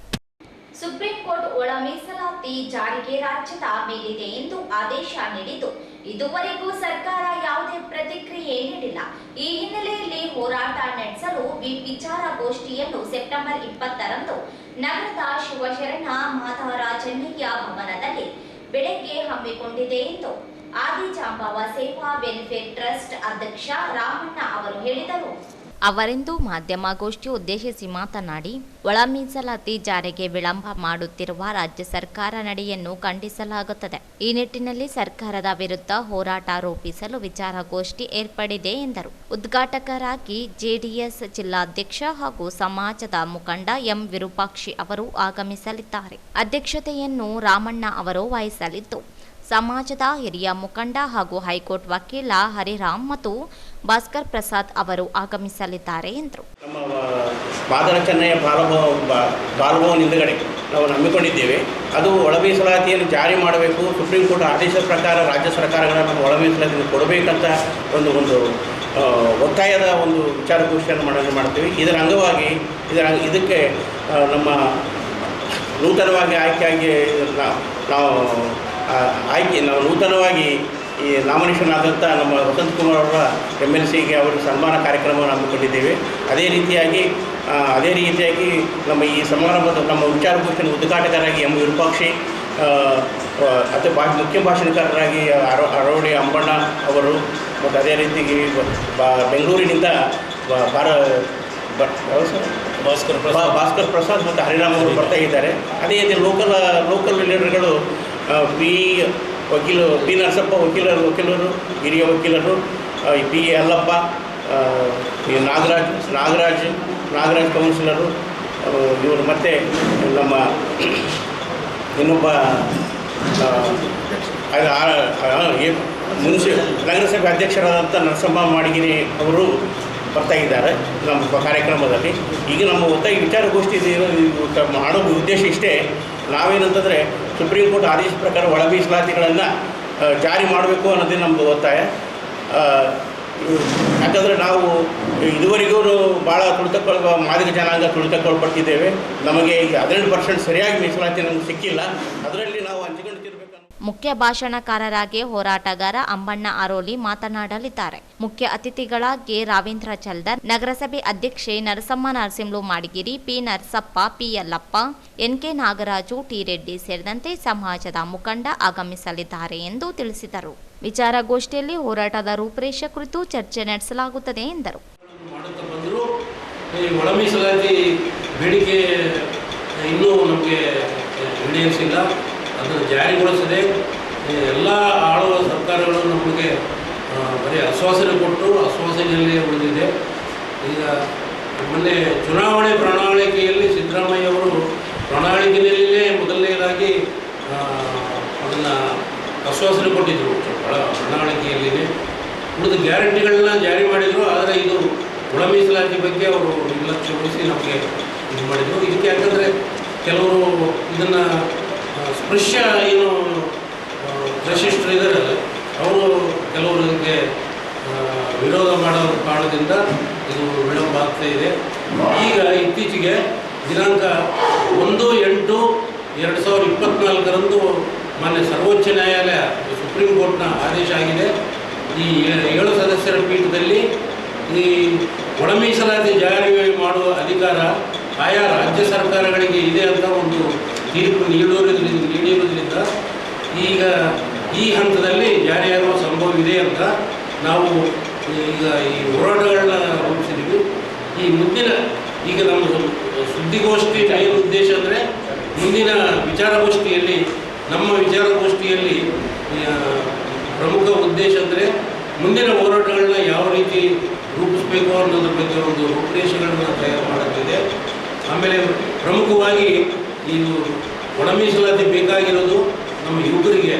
ಸುಪ್ರೀಂ ಕೋರ್ಟ್ ಒಳ ಮೀಸಲಾತಿ ಜಾರಿಗೆ ರಾಜ್ಯದ ಮೇಲಿದೆ ಎಂದು ಆದೇಶ ನೀಡಿದ್ದು, ಇದುವರೆಗೂ ಸರ್ಕಾರ ಯಾವುದೇ ಪ್ರತಿಕ್ರಿಯೆ ನೀಡಿಲ್ಲ. ಈ ಹಿನ್ನೆಲೆಯಲ್ಲಿ ಹೋರಾಟ ನಡೆಸಲು ವಿಚಾರಗೋಷ್ಠಿಯನ್ನು ಸೆಪ್ಟೆಂಬರ್ 20ರಂದು ನಗರದ ಶಿವಶರಣ ಮಾಧವರಾಜಣ್ಣಯ್ಯ ಭವನದಲ್ಲಿ ಬೆಳಗ್ಗೆ ಹಮ್ಮಿಕೊಂಡಿದೆ ಎಂದು ಆದಿಜಾಂಬವ ಸೇವಾ ವೆಲ್ಫೇರ್ ಟ್ರಸ್ಟ್ ಅಧ್ಯಕ್ಷ ರಾಮಣ್ಣ ಅವರು ಹೇಳಿದರು. ಅವರಿಂದು ಮಾಧ್ಯಮಗೋಷ್ಠಿ ಉದ್ದೇಶಿಸಿ ಮಾತನಾಡಿ, ಒಳ ಮೀಸಲಾತಿ ಜಾರಿಗೆ ವಿಳಂಬ ಮಾಡುತ್ತಿರುವ ರಾಜ್ಯ ಸರ್ಕಾರ ನಡೆಯನ್ನು ಖಂಡಿಸಲಾಗುತ್ತದೆ. ಈ ನಿಟ್ಟಿನಲ್ಲಿ ಸರ್ಕಾರದ ವಿರುದ್ಧ ಹೋರಾಟ ರೂಪಿಸಲು ವಿಚಾರಗೋಷ್ಠಿ ಏರ್ಪಡಿದೆ ಎಂದರು. ಉದ್ಘಾಟಕರಾಗಿ ಜೆಡಿಎಸ್ ಜಿಲ್ಲಾಧ್ಯಕ್ಷ ಹಾಗೂ ಸಮಾಜದ ಮುಖಂಡ ಎಂ ವಿರೂಪಾಕ್ಷಿ ಅವರು ಆಗಮಿಸಲಿದ್ದಾರೆ. ಅಧ್ಯಕ್ಷತೆಯನ್ನು ರಾಮಣ್ಣ ಅವರು ವಹಿಸಲಿದ್ದು, ಸಮಾಜದ ಹಿರಿಯ ಮುಖಂಡ ಹಾಗೂ ಹೈಕೋರ್ಟ್ ವಕೀಲ ಹರಿರಾಮ್ ಮತ್ತು ಭಾಸ್ಕರ್ ಪ್ರಸಾದ್ ಅವರು ಆಗಮಿಸಲಿದ್ದಾರೆ ಎಂದರು. ನಮ್ಮ ಮಾದರ ಚೆನ್ನಯ್ಯ ಬಾಲಭವನ ಹಿಂದುಗಡೆ ನಾವು ನಂಬಿಕೊಂಡಿದ್ದೇವೆ. ಅದು ಒಳ ಮೀಸಲಾತಿಯನ್ನು ಜಾರಿ ಮಾಡಬೇಕು, ಸುಪ್ರೀಂ ಕೋರ್ಟ್ ಆದೇಶದ ಪ್ರಕಾರ ರಾಜ್ಯ ಸರ್ಕಾರಗಳನ್ನು ಒಳ ಮೀಸಲಾತಿಯನ್ನು ಕೊಡಬೇಕಂತ ಒಂದು ಒತ್ತಾಯದ ಒಂದು ವಿಚಾರಗೋಷ್ಠಿಯನ್ನು ಮಾಡ್ತೀವಿ. ಇದರ ಅಂಗವಾಗಿ ಇದಕ್ಕೆ ನಮ್ಮ ನೂತನವಾಗಿ ಆಯ್ಕೆಯಾಗಿ ನಾವು ನೂತನವಾಗಿ ಈ ನಾಮಿನೇಷನ್ ಆದಂಥ ನಮ್ಮ ವಸಂತ್ ಕುಮಾರ್ ಅವರ MLCಗೆ ಅವರು ಸನ್ಮಾನ ಕಾರ್ಯಕ್ರಮವನ್ನು ಹಮ್ಮಿಕೊಂಡಿದ್ದೇವೆ. ಅದೇ ರೀತಿಯಾಗಿ ನಮ್ಮ ಈ ಸಮಾರಂಭದ ನಮ್ಮ ವಿಚಾರಗೋಷ್ಠಿಯ ಉದ್ಘಾಟಕರಾಗಿ ಎಂ ವಿರೂಪಾಕ್ಷಿ ಮುಖ್ಯ ಭಾಷಣಕಾರರಾಗಿ ಅರವಡಿ ಅಂಬಣ್ಣ ಅವರು ಮತ್ತು ಅದೇ ರೀತಿ ಬೆಂಗಳೂರಿನಿಂದ ಭಾಸ್ಕರ್ ಪ್ರಸಾದ್ ಮತ್ತು ಹರಿರಾಮ್ ಅವರು ಬರ್ತಾ ಇದ್ದಾರೆ. ಅದೇ ರೀತಿ ಲೋಕಲ್ ಲೀಡರ್ಗಳು ಪಿ ನರಸಪ್ಪ ವಕೀಲರು ಹಿರಿಯ ವಕೀಲರು, ಪಿ ಯಲ್ಲಪ್ಪ, ನಾಗರಾಜ್ ಕೌನ್ಸಿಲರು ಇವರು, ಮತ್ತು ನಮ್ಮ ಇನ್ನೊಬ್ಬ ನಗರಸಭೆ ಅಧ್ಯಕ್ಷರಾದಂಥ ನರಸಮ್ಮ ಮಾಡಿಗಿರಿ ಅವರು ಬರ್ತಾ ಇದ್ದಾರೆ ನಮ್ಮ ಕಾರ್ಯಕ್ರಮದಲ್ಲಿ. ಈಗ ನಮ್ಮ ಒತ್ತಾಯ ವಿಚಾರಗೋಷ್ಠಿ ಮಾಡೋ ಉದ್ದೇಶ ಇಷ್ಟೇ. ನಾವೇನಂತಂದರೆ ಸುಪ್ರೀಂ ಕೋರ್ಟ್ ಆದೇಶ ಪ್ರಕಾರ ಒಳ ಮೀಸಲಾತಿಗಳನ್ನು ಜಾರಿ ಮಾಡಬೇಕು ಅನ್ನೋದೇ ನಮ್ಮದು ಒತ್ತಾಯ. ಯಾಕಂದರೆ ನಾವು ಇದುವರೆಗೂ ಭಾಳ ಮಾದಿಗ ಜನಾಂಗ ತುಳಿತಕ್ಕೊಳ್ಪಟ್ಟಿದ್ದೇವೆ. ನಮಗೆ ಈಗ 12% ಸರಿಯಾಗಿ ಮೀಸಲಾತಿ ನಮಗೆ ಸಿಕ್ಕಿಲ್ಲ. ಅದರಲ್ಲಿ ನಾವು ಹಂಚಿಕೊಂಡಿರಬೇಕು. ಮುಖ್ಯ ಭಾಷಣಕಾರರಾಗಿ ಹೋರಾಟಗಾರ ಅಂಬಣ್ಣ ಅರೋಲಿ ಮಾತನಾಡಲಿದ್ದಾರೆ. ಮುಖ್ಯ ಅತಿಥಿಗಳಾಗಿ ರಾವೇಂದ್ರ ಚಲ್ದರ್, ನಗರಸಭೆ ಅಧ್ಯಕ್ಷೆ ನರಸಮ್ಮ ನರಸಿಂಹಲು ಮಾಡಿಗಿರಿ, P Narasappa, P Yellappa, NK Nagaraju, T Reddy ಸೇರಿದಂತೆ ಸಮಾಜದ ಮುಖಂಡ ಆಗಮಿಸಲಿದ್ದಾರೆ ಎಂದು ತಿಳಿಸಿದರು. ವಿಚಾರಗೋಷ್ಠಿಯಲ್ಲಿ ಹೋರಾಟದ ರೂಪರೇಷೆ ಕುರಿತು ಚರ್ಚೆ ನಡೆಸಲಾಗುತ್ತದೆ ಎಂದರು. ಒಳ ಮೀಸಲಾತಿ ಬೇಡಿಕೆ ಇನ್ನೂ ನಮಗೆ ಈಡೇರಿಸಿಲ್ಲ. ಅದನ್ನು ಜಾರಿಗೊಳಿಸದೆ ಎಲ್ಲ ಆಳುವ ಸರ್ಕಾರಗಳು ನಮಗೆ ಬರೀ ಆಶ್ವಾಸನೆ ಕೊಟ್ಟು ಆಶ್ವಾಸನೆಯಲ್ಲೇ ಉಳಿದಿದೆ. ಈಗ ಮೊನ್ನೆ ಚುನಾವಣೆ ಪ್ರಣಾಳಿಕೆಯಲ್ಲಿ ಸಿದ್ದರಾಮಯ್ಯ ಅವರು ಪ್ರಣಾಳಿಕೆಯಲ್ಲೇ ಮೊದಲನೇದಾಗಿ ಅದನ್ನು ಆಶ್ವಾಸನೆ ಕೊಟ್ಟಿದ್ದರು. ಪ್ರಣಾಳಿಕೆಯಲ್ಲಿದೆ ಉಳಿದ ಗ್ಯಾರಂಟಿಗಳನ್ನ ಜಾರಿ ಮಾಡಿದರು. ಆದರೆ ಇದು ಒಳ ಮೀಸಲಾತಿ ಬಗ್ಗೆ ಅವರು ನಿರ್ಲಕ್ಷ್ಯ ವಹಿಸಿ ನಮಗೆ ಇದು ಮಾಡಿದರು. ಇದಕ್ಕೆ ಯಾಕಂದರೆ ಕೆಲವರು ಇದನ್ನು ಸ್ಪೃಶ್ಯ ಏನು ಪ್ರಶಿಷ್ಟರು ಇದ್ದಾರೆ ಅವರು ಕೆಲವರು ಇದಕ್ಕೆ ವಿರೋಧ ಮಾಡೋದ್ರಿಂದ ಇದು ವಿಳಂಬ ಆಗ್ತಾ ಇದೆ. ಈಗ ಇತ್ತೀಚೆಗೆ ದಿನಾಂಕ 1/8/2024 ಮಾನ್ಯ ಸರ್ವೋಚ್ಚ ನ್ಯಾಯಾಲಯ ಸುಪ್ರೀಂ ಕೋರ್ಟ್ನ ಆದೇಶ ಆಗಿದೆ. ಈ 7 ಸದಸ್ಯರ ಪೀಠದಲ್ಲಿ ಈ ಒಳ ಮೀಸಲಾತಿ ಜಾರಿ ಮಾಡುವ ಅಧಿಕಾರ ಆಯಾ ರಾಜ್ಯ ಸರ್ಕಾರಗಳಿಗೆ ಇದೆ ಅಂತ ಒಂದು ತೀರ್ಪು ನೀಡಿರುವುದರಿಂದ ಈಗ ಈ ಹಂತದಲ್ಲಿ ಜಾರಿಯಾಗುವ ಸಂಭವವಿದೆ ಅಂತ ನಾವು ಈಗ ಈ ಹೋರಾಟಗಳನ್ನ ರೂಪಿಸಿದ್ದೀವಿ. ಈ ಮುಂದಿನ ಈಗ ನಮ್ಮ ಸುದ್ದಿಗೋಷ್ಠಿ ಮೇನ್ ಉದ್ದೇಶ ಅಂದರೆ ಮುಂದಿನ ವಿಚಾರಗೋಷ್ಠಿಯಲ್ಲಿ ನಮ್ಮ ವಿಚಾರಗೋಷ್ಠಿಯಲ್ಲಿ ಪ್ರಮುಖ ಉದ್ದೇಶ ಅಂದರೆ ಮುಂದಿನ ಹೋರಾಟಗಳನ್ನ ಯಾವ ರೀತಿ ರೂಪಿಸಬೇಕು ಅನ್ನೋದ್ರ ಬಗ್ಗೆ ಒಂದು ರೂಪರೇಷೆಗಳನ್ನ ತಯಾರು ಮಾಡುತ್ತಿದೆ. ಆಮೇಲೆ ಪ್ರಮುಖವಾಗಿ ಇದು ಒಳ ಮೀಸಲಾತಿ ಬೇಕಾಗಿರೋದು ನಮ್ಮ ಯುವಕರಿಗೆ,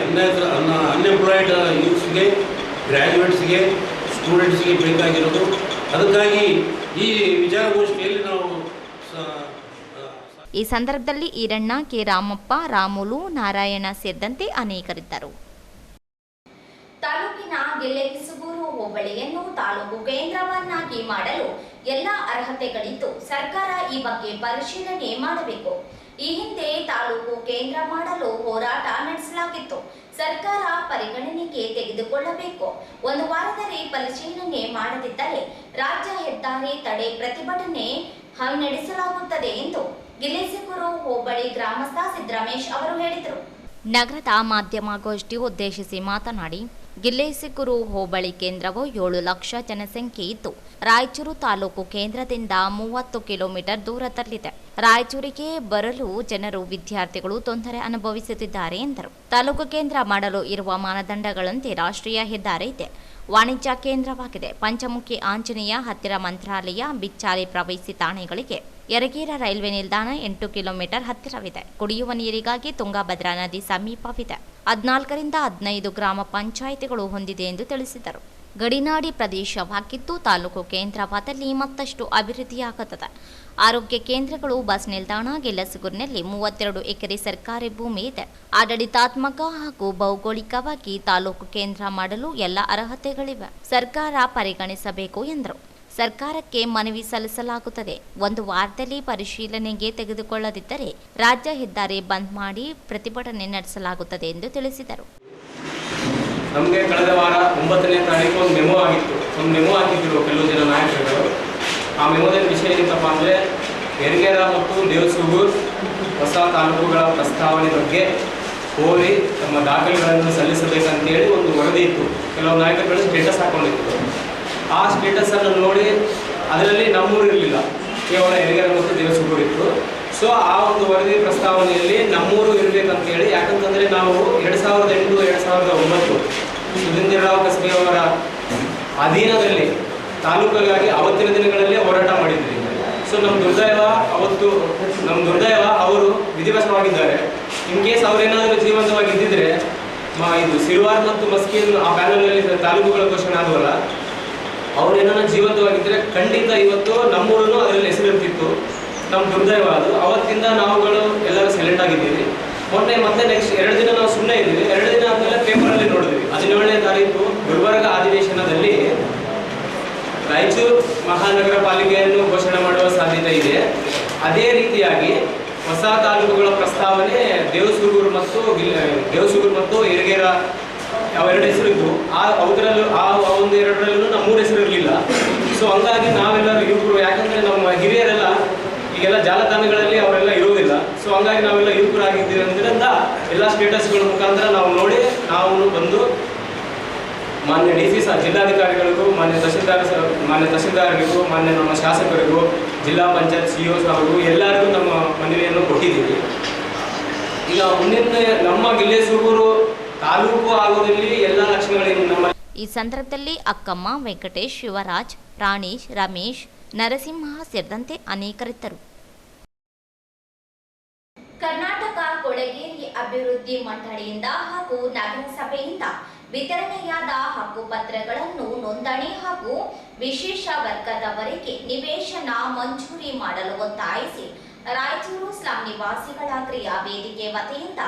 ಅನ್ಎಂಪ್ಲಾಯ್ಡ್ ಯೂತ್ಸ್ಗೆ, ಗ್ರ್ಯಾಜುಯೇಟ್ಸ್ಗೆ, ಸ್ಟೂಡೆಂಟ್ಸ್ಗೆ ಬೇಕಾಗಿರೋದು. ಅದಕ್ಕಾಗಿ ಈ ವಿಚಾರಗೋಷ್ಠಿಯಲ್ಲಿ ನಾವು ಈ ಸಂದರ್ಭದಲ್ಲಿ ಈರಣ್ಣ, ಕೆ ರಾಮಪ್ಪ, ರಾಮುಲು, ನಾರಾಯಣ ಸೇರಿದಂತೆ ಅನೇಕರಿದ್ದರು. ತಾಲೂಕಿನ ಗಿಲ್ಲೆಕಿಸುಗೂರು ಹೋಬಳಿಯನ್ನು ತಾಲೂಕು ಕೇಂದ್ರವನ್ನಾಗಿ ಮಾಡಲು ಎಲ್ಲ ಅರ್ಹತೆಗಳಿದ್ದು ಸರ್ಕಾರ ಈ ಬಗ್ಗೆ ಪರಿಶೀಲನೆ ಮಾಡಬೇಕು. ಈ ಹಿಂದೆ ತಾಲೂಕು ಕೇಂದ್ರ ಮಾಡಲು ಹೋರಾಟ ನಡೆಸಲಾಗಿತ್ತು. ಸರ್ಕಾರ ಪರಿಗಣನೆಗೆ ತೆಗೆದುಕೊಳ್ಳಬೇಕು. ಒಂದು ವಾರದಲ್ಲಿ ಪರಿಶೀಲನೆ ಮಾಡದಿದ್ದರೆ ರಾಜ್ಯ ಹೆದ್ದಾರಿ ತಡೆ ಪ್ರತಿಭಟನೆ ನಡೆಸಲಾಗುತ್ತದೆ ಎಂದು ಗಿಲ್ಲೆಸಿಗೂರು ಹೋಬಳಿ ಗ್ರಾಮಸ್ಥ ಸಿದ್ದರಾಮೇಶ್ ಅವರು ಹೇಳಿದರು. ನಗರದ ಮಾಧ್ಯಮಗೋಷ್ಠಿ ಉದ್ದೇಶಿಸಿ ಮಾತನಾಡಿ, ಗಿಲ್ಲೆಸಿಗೂರು ಹೋಬಳಿ ಕೇಂದ್ರವು 7 ಲಕ್ಷ ಜನಸಂಖ್ಯೆ ಇದ್ದು ರಾಯಚೂರು ತಾಲೂಕು ಕೇಂದ್ರದಿಂದ 30 ಕಿಲೋಮೀಟರ್ ದೂರದಲ್ಲಿದೆ. ರಾಯಚೂರಿಗೆ ಬರಲು ಜನರು, ವಿದ್ಯಾರ್ಥಿಗಳು ತೊಂದರೆ ಅನುಭವಿಸುತ್ತಿದ್ದಾರೆ ಎಂದರು. ತಾಲೂಕು ಕೇಂದ್ರ ಮಾಡಲು ಇರುವ ಮಾನದಂಡಗಳಂತೆ ರಾಷ್ಟ್ರೀಯ ಹೆದ್ದಾರಿ ಇದೆ, ವಾಣಿಜ್ಯ ಕೇಂದ್ರವಾಗಿದೆ. ಪಂಚಮುಖಿ ಆಂಜನೇಯ ಹತ್ತಿರ ಮಂತ್ರಾಲಯ, ಬಿಚ್ಚಾಲಿ ಪ್ರವಾಸಿ ತಾಣಗಳಿಗೆ ಯರಗೇರ ರೈಲ್ವೆ ನಿಲ್ದಾಣ 8 ಕಿಲೋಮೀಟರ್ ಹತ್ತಿರವಿದೆ. ಕುಡಿಯುವ ನೀರಿಗಾಗಿ ತುಂಗಭದ್ರಾ ನದಿ ಸಮೀಪವಿದೆ. 14ರಿಂದ 15 ಗ್ರಾಮ ಪಂಚಾಯಿತಿಗಳು ಹೊಂದಿದೆ ಎಂದು ತಿಳಿಸಿದರು. ಗಡಿನಾಡಿ ಪ್ರದೇಶವಾಗಿದ್ದು ತಾಲೂಕು ಕೇಂದ್ರವಾದಲ್ಲಿ ಮತ್ತಷ್ಟು ಅಭಿವೃದ್ಧಿಯಾಗುತ್ತದೆ. ಆರೋಗ್ಯ ಕೇಂದ್ರಗಳು, ಬಸ್ ನಿಲ್ದಾಣ. ಗಿಲ್ಲಸಿಗೂರಿನಲ್ಲಿ 32 ಎಕರೆ ಸರ್ಕಾರಿ ಭೂಮಿ ಇದೆ. ಆಡಳಿತಾತ್ಮಕ ಹಾಗೂ ಭೌಗೋಳಿಕವಾಗಿ ತಾಲೂಕು ಕೇಂದ್ರ ಮಾಡಲು ಎಲ್ಲ ಅರ್ಹತೆಗಳಿವೆ. ಸರ್ಕಾರ ಪರಿಗಣಿಸಬೇಕು ಎಂದರು. ಸರ್ಕಾರಕ್ಕೆ ಮನವಿ ಸಲ್ಲಿಸಲಾಗುತ್ತದೆ. ಒಂದು ವಾರದಲ್ಲಿ ಪರಿಶೀಲನೆಗೆ ತೆಗೆದುಕೊಳ್ಳದಿದ್ದರೆ ರಾಜ್ಯ ಹೆದ್ದಾರಿ ಬಂದ್ ಮಾಡಿ ಪ್ರತಿಭಟನೆ ನಡೆಸಲಾಗುತ್ತದೆ ಎಂದು ತಿಳಿಸಿದರು. ನಮಗೆ ಕಳೆದ ವಾರ 9ನೇ ತಾರೀಕು ಒಂದು ಮೆಮೊ ಹಾಕಿದ್ರು ಕೆಲವು ಜನ ನಾಯಕರುಗಳು. ಆ ಮೆಮೊದ ವಿಷಯ ಏನಂತಪ್ಪ ಅಂದರೆ ಯರಗೇರ ಮತ್ತು ದೇವಸೂಗೂರು ಹೊಸ ತಾಲೂಕುಗಳ ಪ್ರಸ್ತಾವನೆ ಬಗ್ಗೆ ಕೋರಿ ತಮ್ಮ ದಾಖಲೆಗಳನ್ನು ಸಲ್ಲಿಸಬೇಕಂತೇಳಿ ಒಂದು ವರದಿ ಇತ್ತು. ಕೆಲವು ನಾಯಕರುಗಳು ಸ್ಟೇಟಸ್ ಹಾಕೊಂಡಿದ್ರು. ಆ ಸ್ಟೇಟಸನ್ನು ನೋಡಿ ಅದರಲ್ಲಿ ನಮ್ಮೂರು ಇರಲಿಲ್ಲ, ಕೇವಲ ಯರಗೇರ ಮತ್ತು ದೇವಸೂಗೂರು ಇತ್ತು. ಸೊ ಆ ಒಂದು ವರದಿ ಪ್ರಸ್ತಾವನೆಯಲ್ಲಿ ನಮ್ಮೂರು ಇರಬೇಕಂತೇಳಿ, ಯಾಕಂತಂದರೆ ನಾವು 2008-2009 ಸುಧೀಂದ್ರರಾವ್ ಕಸ್ಬೆಯವರ ಅಧೀನದಲ್ಲಿ ತಾಲೂಕಿಗಾಗಿ ಅವತ್ತಿನ ದಿನಗಳಲ್ಲೇ ಹೋರಾಟ ಮಾಡಿದ್ವಿ. ಸೊ ನಮ್ಮ ದುರ್ದೈವ ಅವರು ವಿಧಿವಶವಾಗಿದ್ದಾರೆ. ಇನ್ ಕೇಸ್ ಅವರೇನಾದರೂ ಜೀವಂತವಾಗಿದ್ದಿದ್ರೆ ಇದು ಸಿರುವಾರ್ ಮತ್ತು ಮಸ್ಕಿನ್ ಆ ಪ್ಯಾನಲ್ನಲ್ಲಿ ತಾಲೂಕುಗಳ ಘೋಷಣೆ ಆದವಲ್ಲ, ಅವರೇನಾದ್ರು ಜೀವಂತವಾಗಿದ್ದರೆ ಖಂಡಿತ ಇವತ್ತು ನಮ್ಮೂರನ್ನು ಅದರಲ್ಲಿ ಹೆಸರಿರ್ತಿತ್ತು. ನಮ್ಮ ದುರ್ದೈವ ಅದು. ಅವತ್ತಿಂದ ನಾವುಗಳು ಎಲ್ಲರೂ ಸೈಲೆಂಟ್ ಆಗಿದ್ದೀವಿ. ಮೊನ್ನೆ ಮತ್ತೆ ನೆಕ್ಸ್ಟ್ 2 ದಿನ ನಾವು ಸುಮ್ಮನೆ ಇದ್ದೀವಿ. 2 ದಿನ ಆದಮೇಲೆ ಪೇಪರಲ್ಲಿ ನೋಡಿದ್ವಿ 17ನೇ ತಾರೀಕು ಗುಲ್ಬರ್ಗ ಅಧಿವೇಶನದಲ್ಲಿ ರಾಯಚೂರು ಮಹಾನಗರ ಪಾಲಿಕೆಯನ್ನು ಘೋಷಣೆ ಮಾಡುವ ಸಾಧ್ಯತೆ ಇದೆ. ಅದೇ ರೀತಿಯಾಗಿ ಹೊಸ ತಾಲೂಕುಗಳ ಪ್ರಸ್ತಾವನೆ ದೇವಸೂಗೂರು ಮತ್ತು ಯರಗೇರ ಅವೆರಡು ಹೆಸರಿದ್ದು ಅದರಲ್ಲೂ ಆ ಒಂದು ಎರಡರಲ್ಲೂ ನಮ್ಮೂರ ಹೆಸರು ಇರಲಿಲ್ಲ. ಸೊ ಹಂಗಾಗಿ ನಾವೆಲ್ಲರೂ ಯುವಕರು, ಯಾಕಂದರೆ ನಮ್ಮ ಹಿರಿಯರೆಲ್ಲ ಈಗೆಲ್ಲ ಜಾಲತಾಣಗಳಲ್ಲಿ ಅವರೆಲ್ಲ ಇರೋದಿಲ್ಲ. ಸೊ ಹಂಗಾಗಿ ನಾವೆಲ್ಲ ಯುವಕರಾಗಿದ್ದರಿಂದ ಎಲ್ಲ ಸ್ಟೇಟಸ್ಗಳ ಮುಖಾಂತರ ನಾವು ನೋಡಿ ನಾವು ಬಂದು ಮಾನ್ಯ DC ಜಿಲ್ಲಾಧಿಕಾರಿಗಳಿಗೂ, ಮಾನ್ಯ ತಹಸೀಲ್ದಾರ್ಗಳಿಗೂ, ಮಾನ್ಯ ನಮ್ಮ ಶಾಸಕರಿಗೂ, ಜಿಲ್ಲಾ ಪಂಚಾಯತ್ CEOs ಅವರಿಗೂ ಎಲ್ಲರಿಗೂ ನಮ್ಮ ಮನವಿಯನ್ನು ಕೊಟ್ಟಿದ್ದೀವಿ. ಈಗ ಮುಂದಿನ ನಮ್ಮ ಗಿಲ್ಲೆಸಿಗೂರು ತಾಲೂಕು ಆಗೋದಲ್ಲಿ ಎಲ್ಲ ಲಕ್ಷಣಗಳೇನು ನಮ್ಮ. ಈ ಸಂದರ್ಭದಲ್ಲಿ ಅಕ್ಕಮ್ಮ, ವೆಂಕಟೇಶ್, ಶಿವರಾಜ್, ಪ್ರಾಣೇಶ್, ರಮೇಶ್, ನರಸಿಂಹ ಸೇರಿದಂತೆ ಅನೇಕರಿದ್ದರು. ಕರ್ನಾಟಕ ಕೊಳಗೇರಿ ಅಭಿವೃದ್ಧಿ ಮಂಡಳಿಯಿಂದ ಹಾಗೂ ನಗರಸಭೆಯಿಂದ ವಿತರಣೆಯಾದ ಹಕ್ಕುಪತ್ರಗಳನ್ನು ನೋಂದಣಿ ಹಾಗೂ ವಿಶೇಷ ವರ್ಗದವರಿಗೆ ನಿವೇಶನ ಮಂಜೂರಿ ಮಾಡಲು ಒತ್ತಾಯಿಸಿ ರಾಯಚೂರು ಸ್ಲಂ ನಿವಾಸಿಗಳ ಕ್ರಿಯಾ ವೇದಿಕೆ ವತಿಯಿಂದ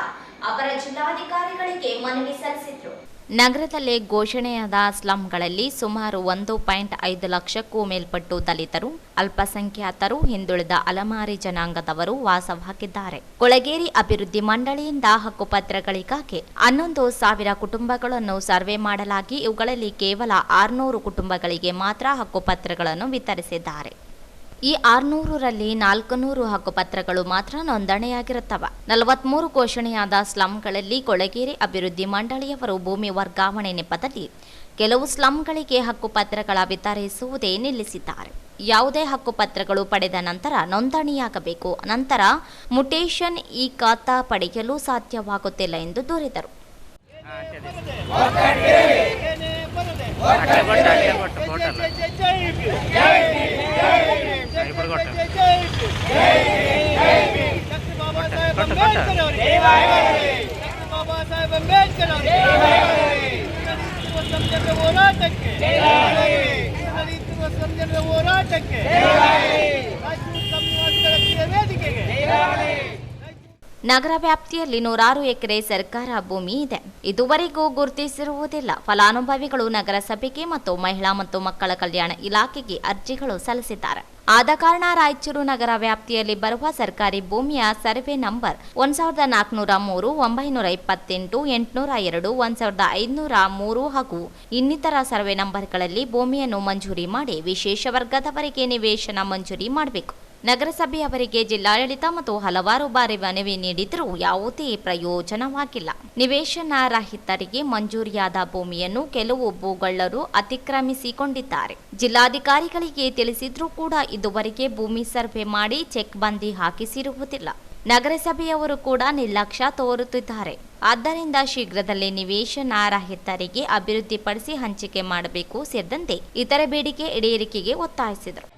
ಅಪರ ಜಿಲ್ಲಾಧಿಕಾರಿಗಳಿಗೆ ಮನವಿ ಸಲ್ಲಿಸಿದರು. ನಗರದಲ್ಲೇ ಘೋಷಣೆಯಾದ ಸ್ಲಂಗಳಲ್ಲಿ ಸುಮಾರು 1.5 ಲಕ್ಷಕ್ಕೂ ಮೇಲ್ಪಟ್ಟು ದಲಿತರು, ಅಲ್ಪಸಂಖ್ಯಾತರು, ಹಿಂದುಳಿದ ಅಲೆಮಾರಿ ಜನಾಂಗದವರು ವಾಸವಾಗಿದ್ದಾರೆ. ಕೊಳಗೇರಿ ಅಭಿವೃದ್ಧಿ ಮಂಡಳಿಯಿಂದ ಹಕ್ಕುಪತ್ರಗಳಿಗಾಗಿ 11,000 ಕುಟುಂಬಗಳನ್ನು ಸರ್ವೆ ಮಾಡಲಾಗಿ ಇವುಗಳಲ್ಲಿ ಕೇವಲ 600 ಕುಟುಂಬಗಳಿಗೆ ಮಾತ್ರ ಹಕ್ಕುಪತ್ರಗಳನ್ನು ವಿತರಿಸಿದ್ದಾರೆ. ಈ 600ರಲ್ಲಿ 400 ಹಕ್ಕುಪತ್ರಗಳು ಮಾತ್ರ ನೋಂದಣಿಯಾಗಿರುತ್ತವೆ. 43 ಘೋಷಣೆಯಾದ ಸ್ಲಂಗಳಲ್ಲಿ ಕೊಳಗೇರಿ ಅಭಿವೃದ್ಧಿ ಮಂಡಳಿಯವರು ಭೂಮಿ ವರ್ಗಾವಣೆ ನೆಪದಲ್ಲಿ ಕೆಲವು ಸ್ಲಂಗಳಿಗೆ ಹಕ್ಕುಪತ್ರಗಳ ವಿತರಿಸುವುದೇ ನಿಲ್ಲಿಸಿದ್ದಾರೆ. ಯಾವುದೇ ಹಕ್ಕುಪತ್ರಗಳು ಪಡೆದ ನಂತರ ನೋಂದಣಿಯಾಗಬೇಕು, ನಂತರ ಮುಟೇಶನ್ ಈ ಖಾತಾ ಪಡೆಯಲು ಸಾಧ್ಯವಾಗುತ್ತಿಲ್ಲ ಎಂದು ದೂರಿದರು. ನಗರ ವ್ಯಾಪ್ತಿಯಲ್ಲಿ 100 ಎಕರೆ ಸರ್ಕಾರ ಭೂಮಿ ಇದೆ. ಇದುವರೆಗೂ ಗುರುತಿಸಿರುವುದಿಲ್ಲ. ಫಲಾನುಭವಿಗಳು ನಗರಸಭೆಗೆ ಮತ್ತು ಮಹಿಳಾ ಮತ್ತು ಮಕ್ಕಳ ಕಲ್ಯಾಣ ಇಲಾಖೆಗೆ ಅರ್ಜಿಗಳು ಸಲ್ಲಿಸಿದ್ದಾರೆ. ಆದ ಕಾರಣ ರಾಯಚೂರು ನಗರ ವ್ಯಾಪ್ತಿಯಲ್ಲಿ ಬರುವ ಸರ್ಕಾರಿ ಭೂಮಿಯ ಸರ್ವೆ ನಂಬರ್ 1403, 928, 802, 1503 ಹಾಗೂ ಇನ್ನಿತರ ಸರ್ವೆ ನಂಬರ್ಗಳಲ್ಲಿ ಭೂಮಿಯನ್ನು ಮಂಜೂರಿ ಮಾಡಿ ವಿಶೇಷ ವರ್ಗದವರಿಗೆ ನಿವೇಶನ ಮಂಜೂರಿ ಮಾಡಬೇಕು. ನಗರಸಭೆಯವರಿಗೆ ಜಿಲ್ಲಾಡಳಿತ ಮತ್ತು ಹಲವಾರು ಬಾರಿ ಮನವಿ ನೀಡಿದರೂ ಯಾವುದೇ ಪ್ರಯೋಜನವಾಗಿಲ್ಲ. ನಿವೇಶನ ರಹಿತರಿಗೆ ಮಂಜೂರಿಯಾದ ಭೂಮಿಯನ್ನು ಕೆಲವು ಭೂಗಳ್ಳರು ಅತಿಕ್ರಮಿಸಿಕೊಂಡಿದ್ದಾರೆ. ಜಿಲ್ಲಾಧಿಕಾರಿಗಳಿಗೆ ತಿಳಿಸಿದ್ರೂ ಕೂಡ ಇದುವರೆಗೆ ಭೂಮಿ ಸರ್ವೆ ಮಾಡಿ ಚೆಕ್ ಬಂದಿ ಹಾಕಿಸಿರುವುದಿಲ್ಲ. ನಗರಸಭೆಯವರು ಕೂಡ ನಿರ್ಲಕ್ಷ್ಯ ತೋರುತ್ತಿದ್ದಾರೆ. ಆದ್ದರಿಂದ ಶೀಘ್ರದಲ್ಲೇ ನಿವೇಶನ ರಹಿತರಿಗೆ ಅಭಿವೃದ್ಧಿಪಡಿಸಿ ಹಂಚಿಕೆ ಮಾಡಬೇಕು ಸೇರಿದಂತೆ ಇತರೆ ಬೇಡಿಕೆ ಈಡೇರಿಕೆಗೆ ಒತ್ತಾಯಿಸಿದರು.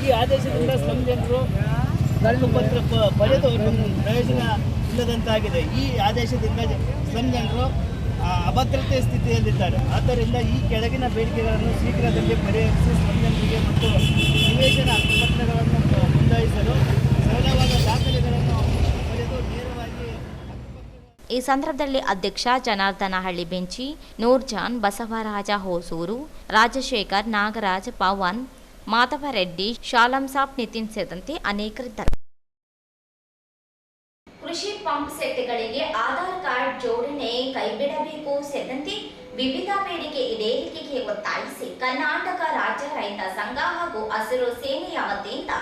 ಈ ಆದೇಶದಿಂದ ಸ್ಲಂ ಜನರು ಹಕ್ಕುಪತ್ರ ಪಡೆದು ಪ್ರಯೋಜನ ಇಲ್ಲದಂತಾಗಿದೆ. ಈ ಆದೇಶದಿಂದ ಸ್ಲಂ ಜನರು ಅಭದ್ರತೆ ಸ್ಥಿತಿಯಲ್ಲಿದ್ದಾರೆ. ಆದ್ದರಿಂದ ಈ ಕೆಳಗಿನ ಬೇಡಿಕೆಗಳನ್ನು ಶೀಘ್ರದಲ್ಲಿ ಪರಿಹರಿಸಿ ಸ್ಲಂ ಜನರಿಗೆ ಮತ್ತು ನಿವೇಶನ ಹಕ್ಕುಪತ್ರಗಳನ್ನು ನೋಂದಾಯಿಸಲು ಸರಳವಾದ ದಾಖಲೆಗಳನ್ನು ಪಡೆದು ನೇರವಾಗಿ. ಈ ಸಂದರ್ಭದಲ್ಲಿ ಅಧ್ಯಕ್ಷ ಜನಾರ್ದನಹಳ್ಳಿ ಬೆಂಚಿ, ನೂರ್ಜಾನ್, ಬಸವರಾಜ ಹೊಸೂರು, ರಾಜಶೇಖರ್, ನಾಗರಾಜ್, ಪವನ್, ಮಾಧವರೆಡ್ಡಿ, ಶಾಲಂ ಸಾಬ್, ನಿತಿನ್ ಸೇರಿದಂತೆ ಅನೇಕರಿದ್ದರು. ಕೃಷಿ ಪಂಪ್ ಸೆಟ್ಗಳಿಗೆ ಆಧಾರ್ ಕಾರ್ಡ್ ಜೋಡಣೆ ಕೈಬಿಡಬೇಕು ಸೇರಿದಂತೆ ವಿವಿಧ ಬೇಡಿಕೆ ಈಡೇರಿಕೆಗೆ ಒತ್ತಾಯಿಸಿ ಕರ್ನಾಟಕ ರಾಜ್ಯ ರೈತ ಸಂಘ ಹಾಗೂ ಹಸಿರು ಸೇನೆಯ ವತಿಯಿಂದ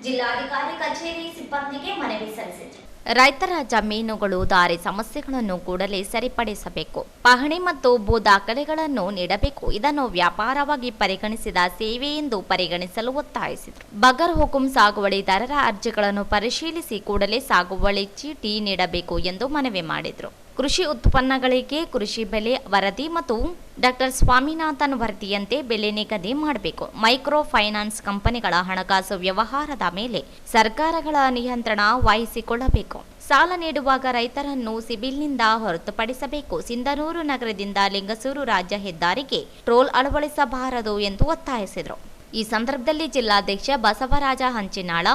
ಜಿಲ್ಲಾಧಿಕಾರಿ ಕಚೇರಿ ಸಿಬ್ಬಂದಿಗೆ ಮನವಿ ಸಲ್ಲಿಸಿದರು. ರೈತರ ಜಮೀನುಗಳು ದಾರಿ ಸಮಸ್ಯೆಗಳನ್ನು ಕೂಡಲೇ ಸರಿಪಡಿಸಬೇಕು. ಪಹಣಿ ಮತ್ತು ಭೂ ದಾಖಲೆಗಳನ್ನು ನೀಡಬೇಕು. ಇದನ್ನು ವ್ಯಾಪಾರವಾಗಿ ಪರಿಗಣಿಸಿದ ಸೇವೆ ಎಂದು ಪರಿಗಣಿಸಲು ಒತ್ತಾಯಿಸಿದರು. ಬಗರ್ ಹುಕುಂ ಸಾಗುವಳಿದಾರರ ಅರ್ಜಿಗಳನ್ನು ಪರಿಶೀಲಿಸಿ ಕೂಡಲೇ ಸಾಗುವಳಿ ಚೀಟಿ ನೀಡಬೇಕು ಎಂದು ಮನವಿ ಮಾಡಿದರು. ಕೃಷಿ ಉತ್ಪನ್ನಗಳಿಗೆ ಕೃಷಿ ಬೆಲೆ ವರದಿ ಮತ್ತು ಡಾಕ್ಟರ್ ಸ್ವಾಮಿನಾಥನ್ ವರದಿಯಂತೆ ಬೆಲೆ ನಿಗದಿ ಮಾಡಬೇಕು. ಮೈಕ್ರೋ ಫೈನಾನ್ಸ್ ಕಂಪನಿಗಳ ಹಣಕಾಸು ವ್ಯವಹಾರದ ಮೇಲೆ ಸರ್ಕಾರಗಳ ನಿಯಂತ್ರಣ ವಹಿಸಿಕೊಳ್ಳಬೇಕು. ಸಾಲ ನೀಡುವಾಗ ರೈತರನ್ನು ಸಿಬಿಲ್ನಿಂದ ಹೊರತುಪಡಿಸಬೇಕು. ಸಿಂಧನೂರು ನಗರದಿಂದ ಲಿಂಗಸೂರು ರಾಜ್ಯ ಹೆದ್ದಾರಿಗೆ ಟೋಲ್ ಅಳವಡಿಸಬಾರದು ಎಂದು ಒತ್ತಾಯಿಸಿದರು. ಈ ಸಂದರ್ಭದಲ್ಲಿ ಜಿಲ್ಲಾಧ್ಯಕ್ಷ ಬಸವರಾಜ ಹಂಚಿನಾಳ,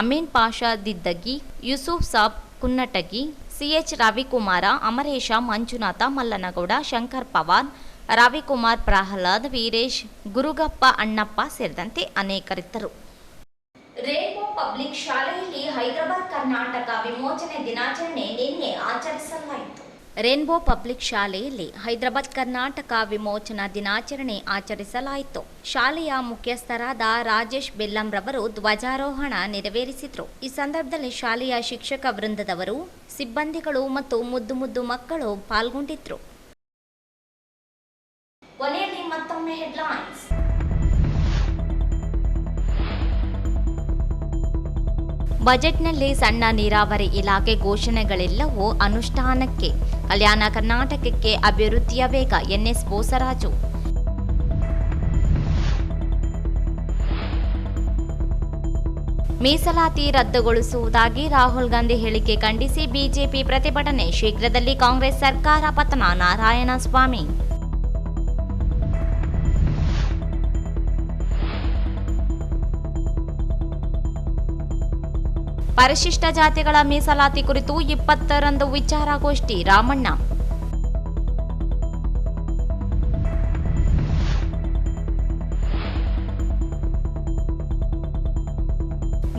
ಅಮೀನ್ ಪಾಷಾ ದಿದ್ದಗಿ, ಯೂಸುಫ್ ಸಾಬ್ ಕುನ್ನಟಗಿ, ಸಿಎಚ್ ರವಿಕುಮಾರ, ಅಮರೇಶ, ಮಂಜುನಾಥ, ಮಲ್ಲನಗೌಡ, ಶಂಕರ್ ಪವಾರ್, ರವಿಕುಮಾರ್, ಪ್ರಹ್ಲಾದ್, ವೀರೇಶ್, ಗುರುಗಪ್ಪ, ಅಣ್ಣಪ್ಪ ಸೇರಿದಂತೆ ಅನೇಕರಿದ್ದರು. ರೇನ್ಬೋ ಪಬ್ಲಿಕ್ ಶಾಲೆಯಲ್ಲಿ ಹೈದರಾಬಾದ್ ಕರ್ನಾಟಕ ವಿಮೋಚನೆ ದಿನಾಚರಣೆ ನಿನ್ನೆ ಆಚರಿಸಲಾಯಿತು. ರೇನ್ಬೋ ಪಬ್ಲಿಕ್ ಶಾಲೆಯಲ್ಲಿ ಹೈದರಾಬಾದ್ ಕರ್ನಾಟಕ ವಿಮೋಚನಾ ದಿನಾಚರಣೆ ಆಚರಿಸಲಾಯಿತು. ಶಾಲೆಯ ಮುಖ್ಯಸ್ಥರಾದ ರಾಜೇಶ್ ಬೆಲ್ಲಂರವರು ಧ್ವಜಾರೋಹಣ ನೆರವೇರಿಸಿದರು. ಈ ಸಂದರ್ಭದಲ್ಲಿ ಶಾಲೆಯ ಶಿಕ್ಷಕ ವೃಂದದವರು, ಸಿಬ್ಬಂದಿಗಳು ಮತ್ತು ಮುದ್ದು ಮುದ್ದು ಮಕ್ಕಳು ಪಾಲ್ಗೊಂಡಿದ್ರು. ಕೊನೆಯಲ್ಲಿ ಮತ್ತೊಮ್ಮೆ ಹೆಡ್ಲೈನ್ಸ್. ಬಜೆಟ್ನಲ್ಲಿ ಸಣ್ಣ ನೀರಾವರಿ ಇಲಾಖೆ ಘೋಷಣೆಗಳೆಲ್ಲವೂ ಅನುಷ್ಠಾನಕ್ಕೆ. ಕಲ್ಯಾಣ ಕರ್ನಾಟಕಕ್ಕೆ ಅಭಿವೃದ್ಧಿಯ ವೇಗ. ಎನ್ಎಸ್ ಬೋಸರಾಜು. ಮೀಸಲಾತಿ ರದ್ದುಗೊಳಿಸುವುದಾಗಿ ರಾಹುಲ್ ಗಾಂಧಿ ಹೇಳಿಕೆ ಖಂಡಿಸಿ ಬಿಜೆಪಿ ಪ್ರತಿಭಟನೆ. ಶೀಘ್ರದಲ್ಲಿ ಕಾಂಗ್ರೆಸ್ ಸರ್ಕಾರ ಪತನ. ನಾರಾಯಣಸ್ವಾಮಿ. ಪರಿಶಿಷ್ಟ ಜಾತಿಗಳ ಮೀಸಲಾತಿ ಕುರಿತು 20ರಂದು ವಿಚಾರಗೋಷ್ಠಿ. ರಾಮಣ್ಣ.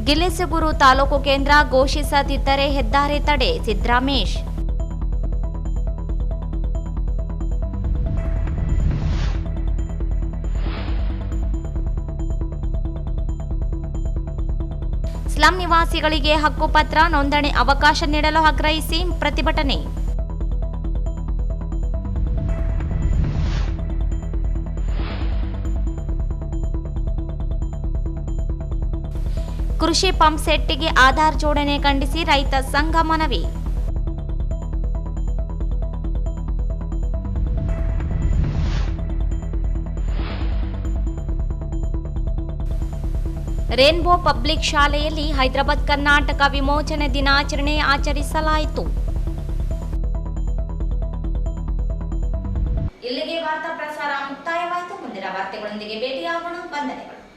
ಗಿಲೆಸುಗೂರು ತಾಲೂಕು ಕೇಂದ್ರ ಘೋಷಿಸದಿದ್ದರೆ ಹೆದ್ದಾರಿ ತಡೆ. ಸಿದ್ದರಾಮೇಶ್. ಸ್ಲಂ ನಿವಾಸಿಗಳಿಗೆ ಹಕ್ಕುಪತ್ರ ನೋಂದಣಿ ಅವಕಾಶ ನೀಡಲು ಆಗ್ರಹಿಸಿ ಪ್ರತಿಭಟನೆ. ಕೃಷಿ ಪಂಪ್ ಸೆಟ್ಗೆ ಆಧಾರ್ ಜೋಡಣೆ ಖಂಡಿಸಿ ರೈತ ಸಂಘ ಮನವಿ. ರೇನ್ಬೋ ಪಬ್ಲಿಕ್ ಶಾಲೆಯಲ್ಲಿ ಹೈದರಾಬಾದ್ ಕರ್ನಾಟಕ ವಿಮೋಚನೆ ದಿನಾಚರಣೆ ಆಚರಿಸಲಾಯಿತು. ಇಲ್ಲಿಗೆ ವಾರ್ತಾ ಪ್ರಸಾರ ಮುಕ್ತಾಯವಾಯಿತು. ಮುಂದಿನ ವಾರ್ತೆಗಳೊಂದಿಗೆ ಭೇಟಿಯಾಗೋಣ. ವಂದನೆಗಳು.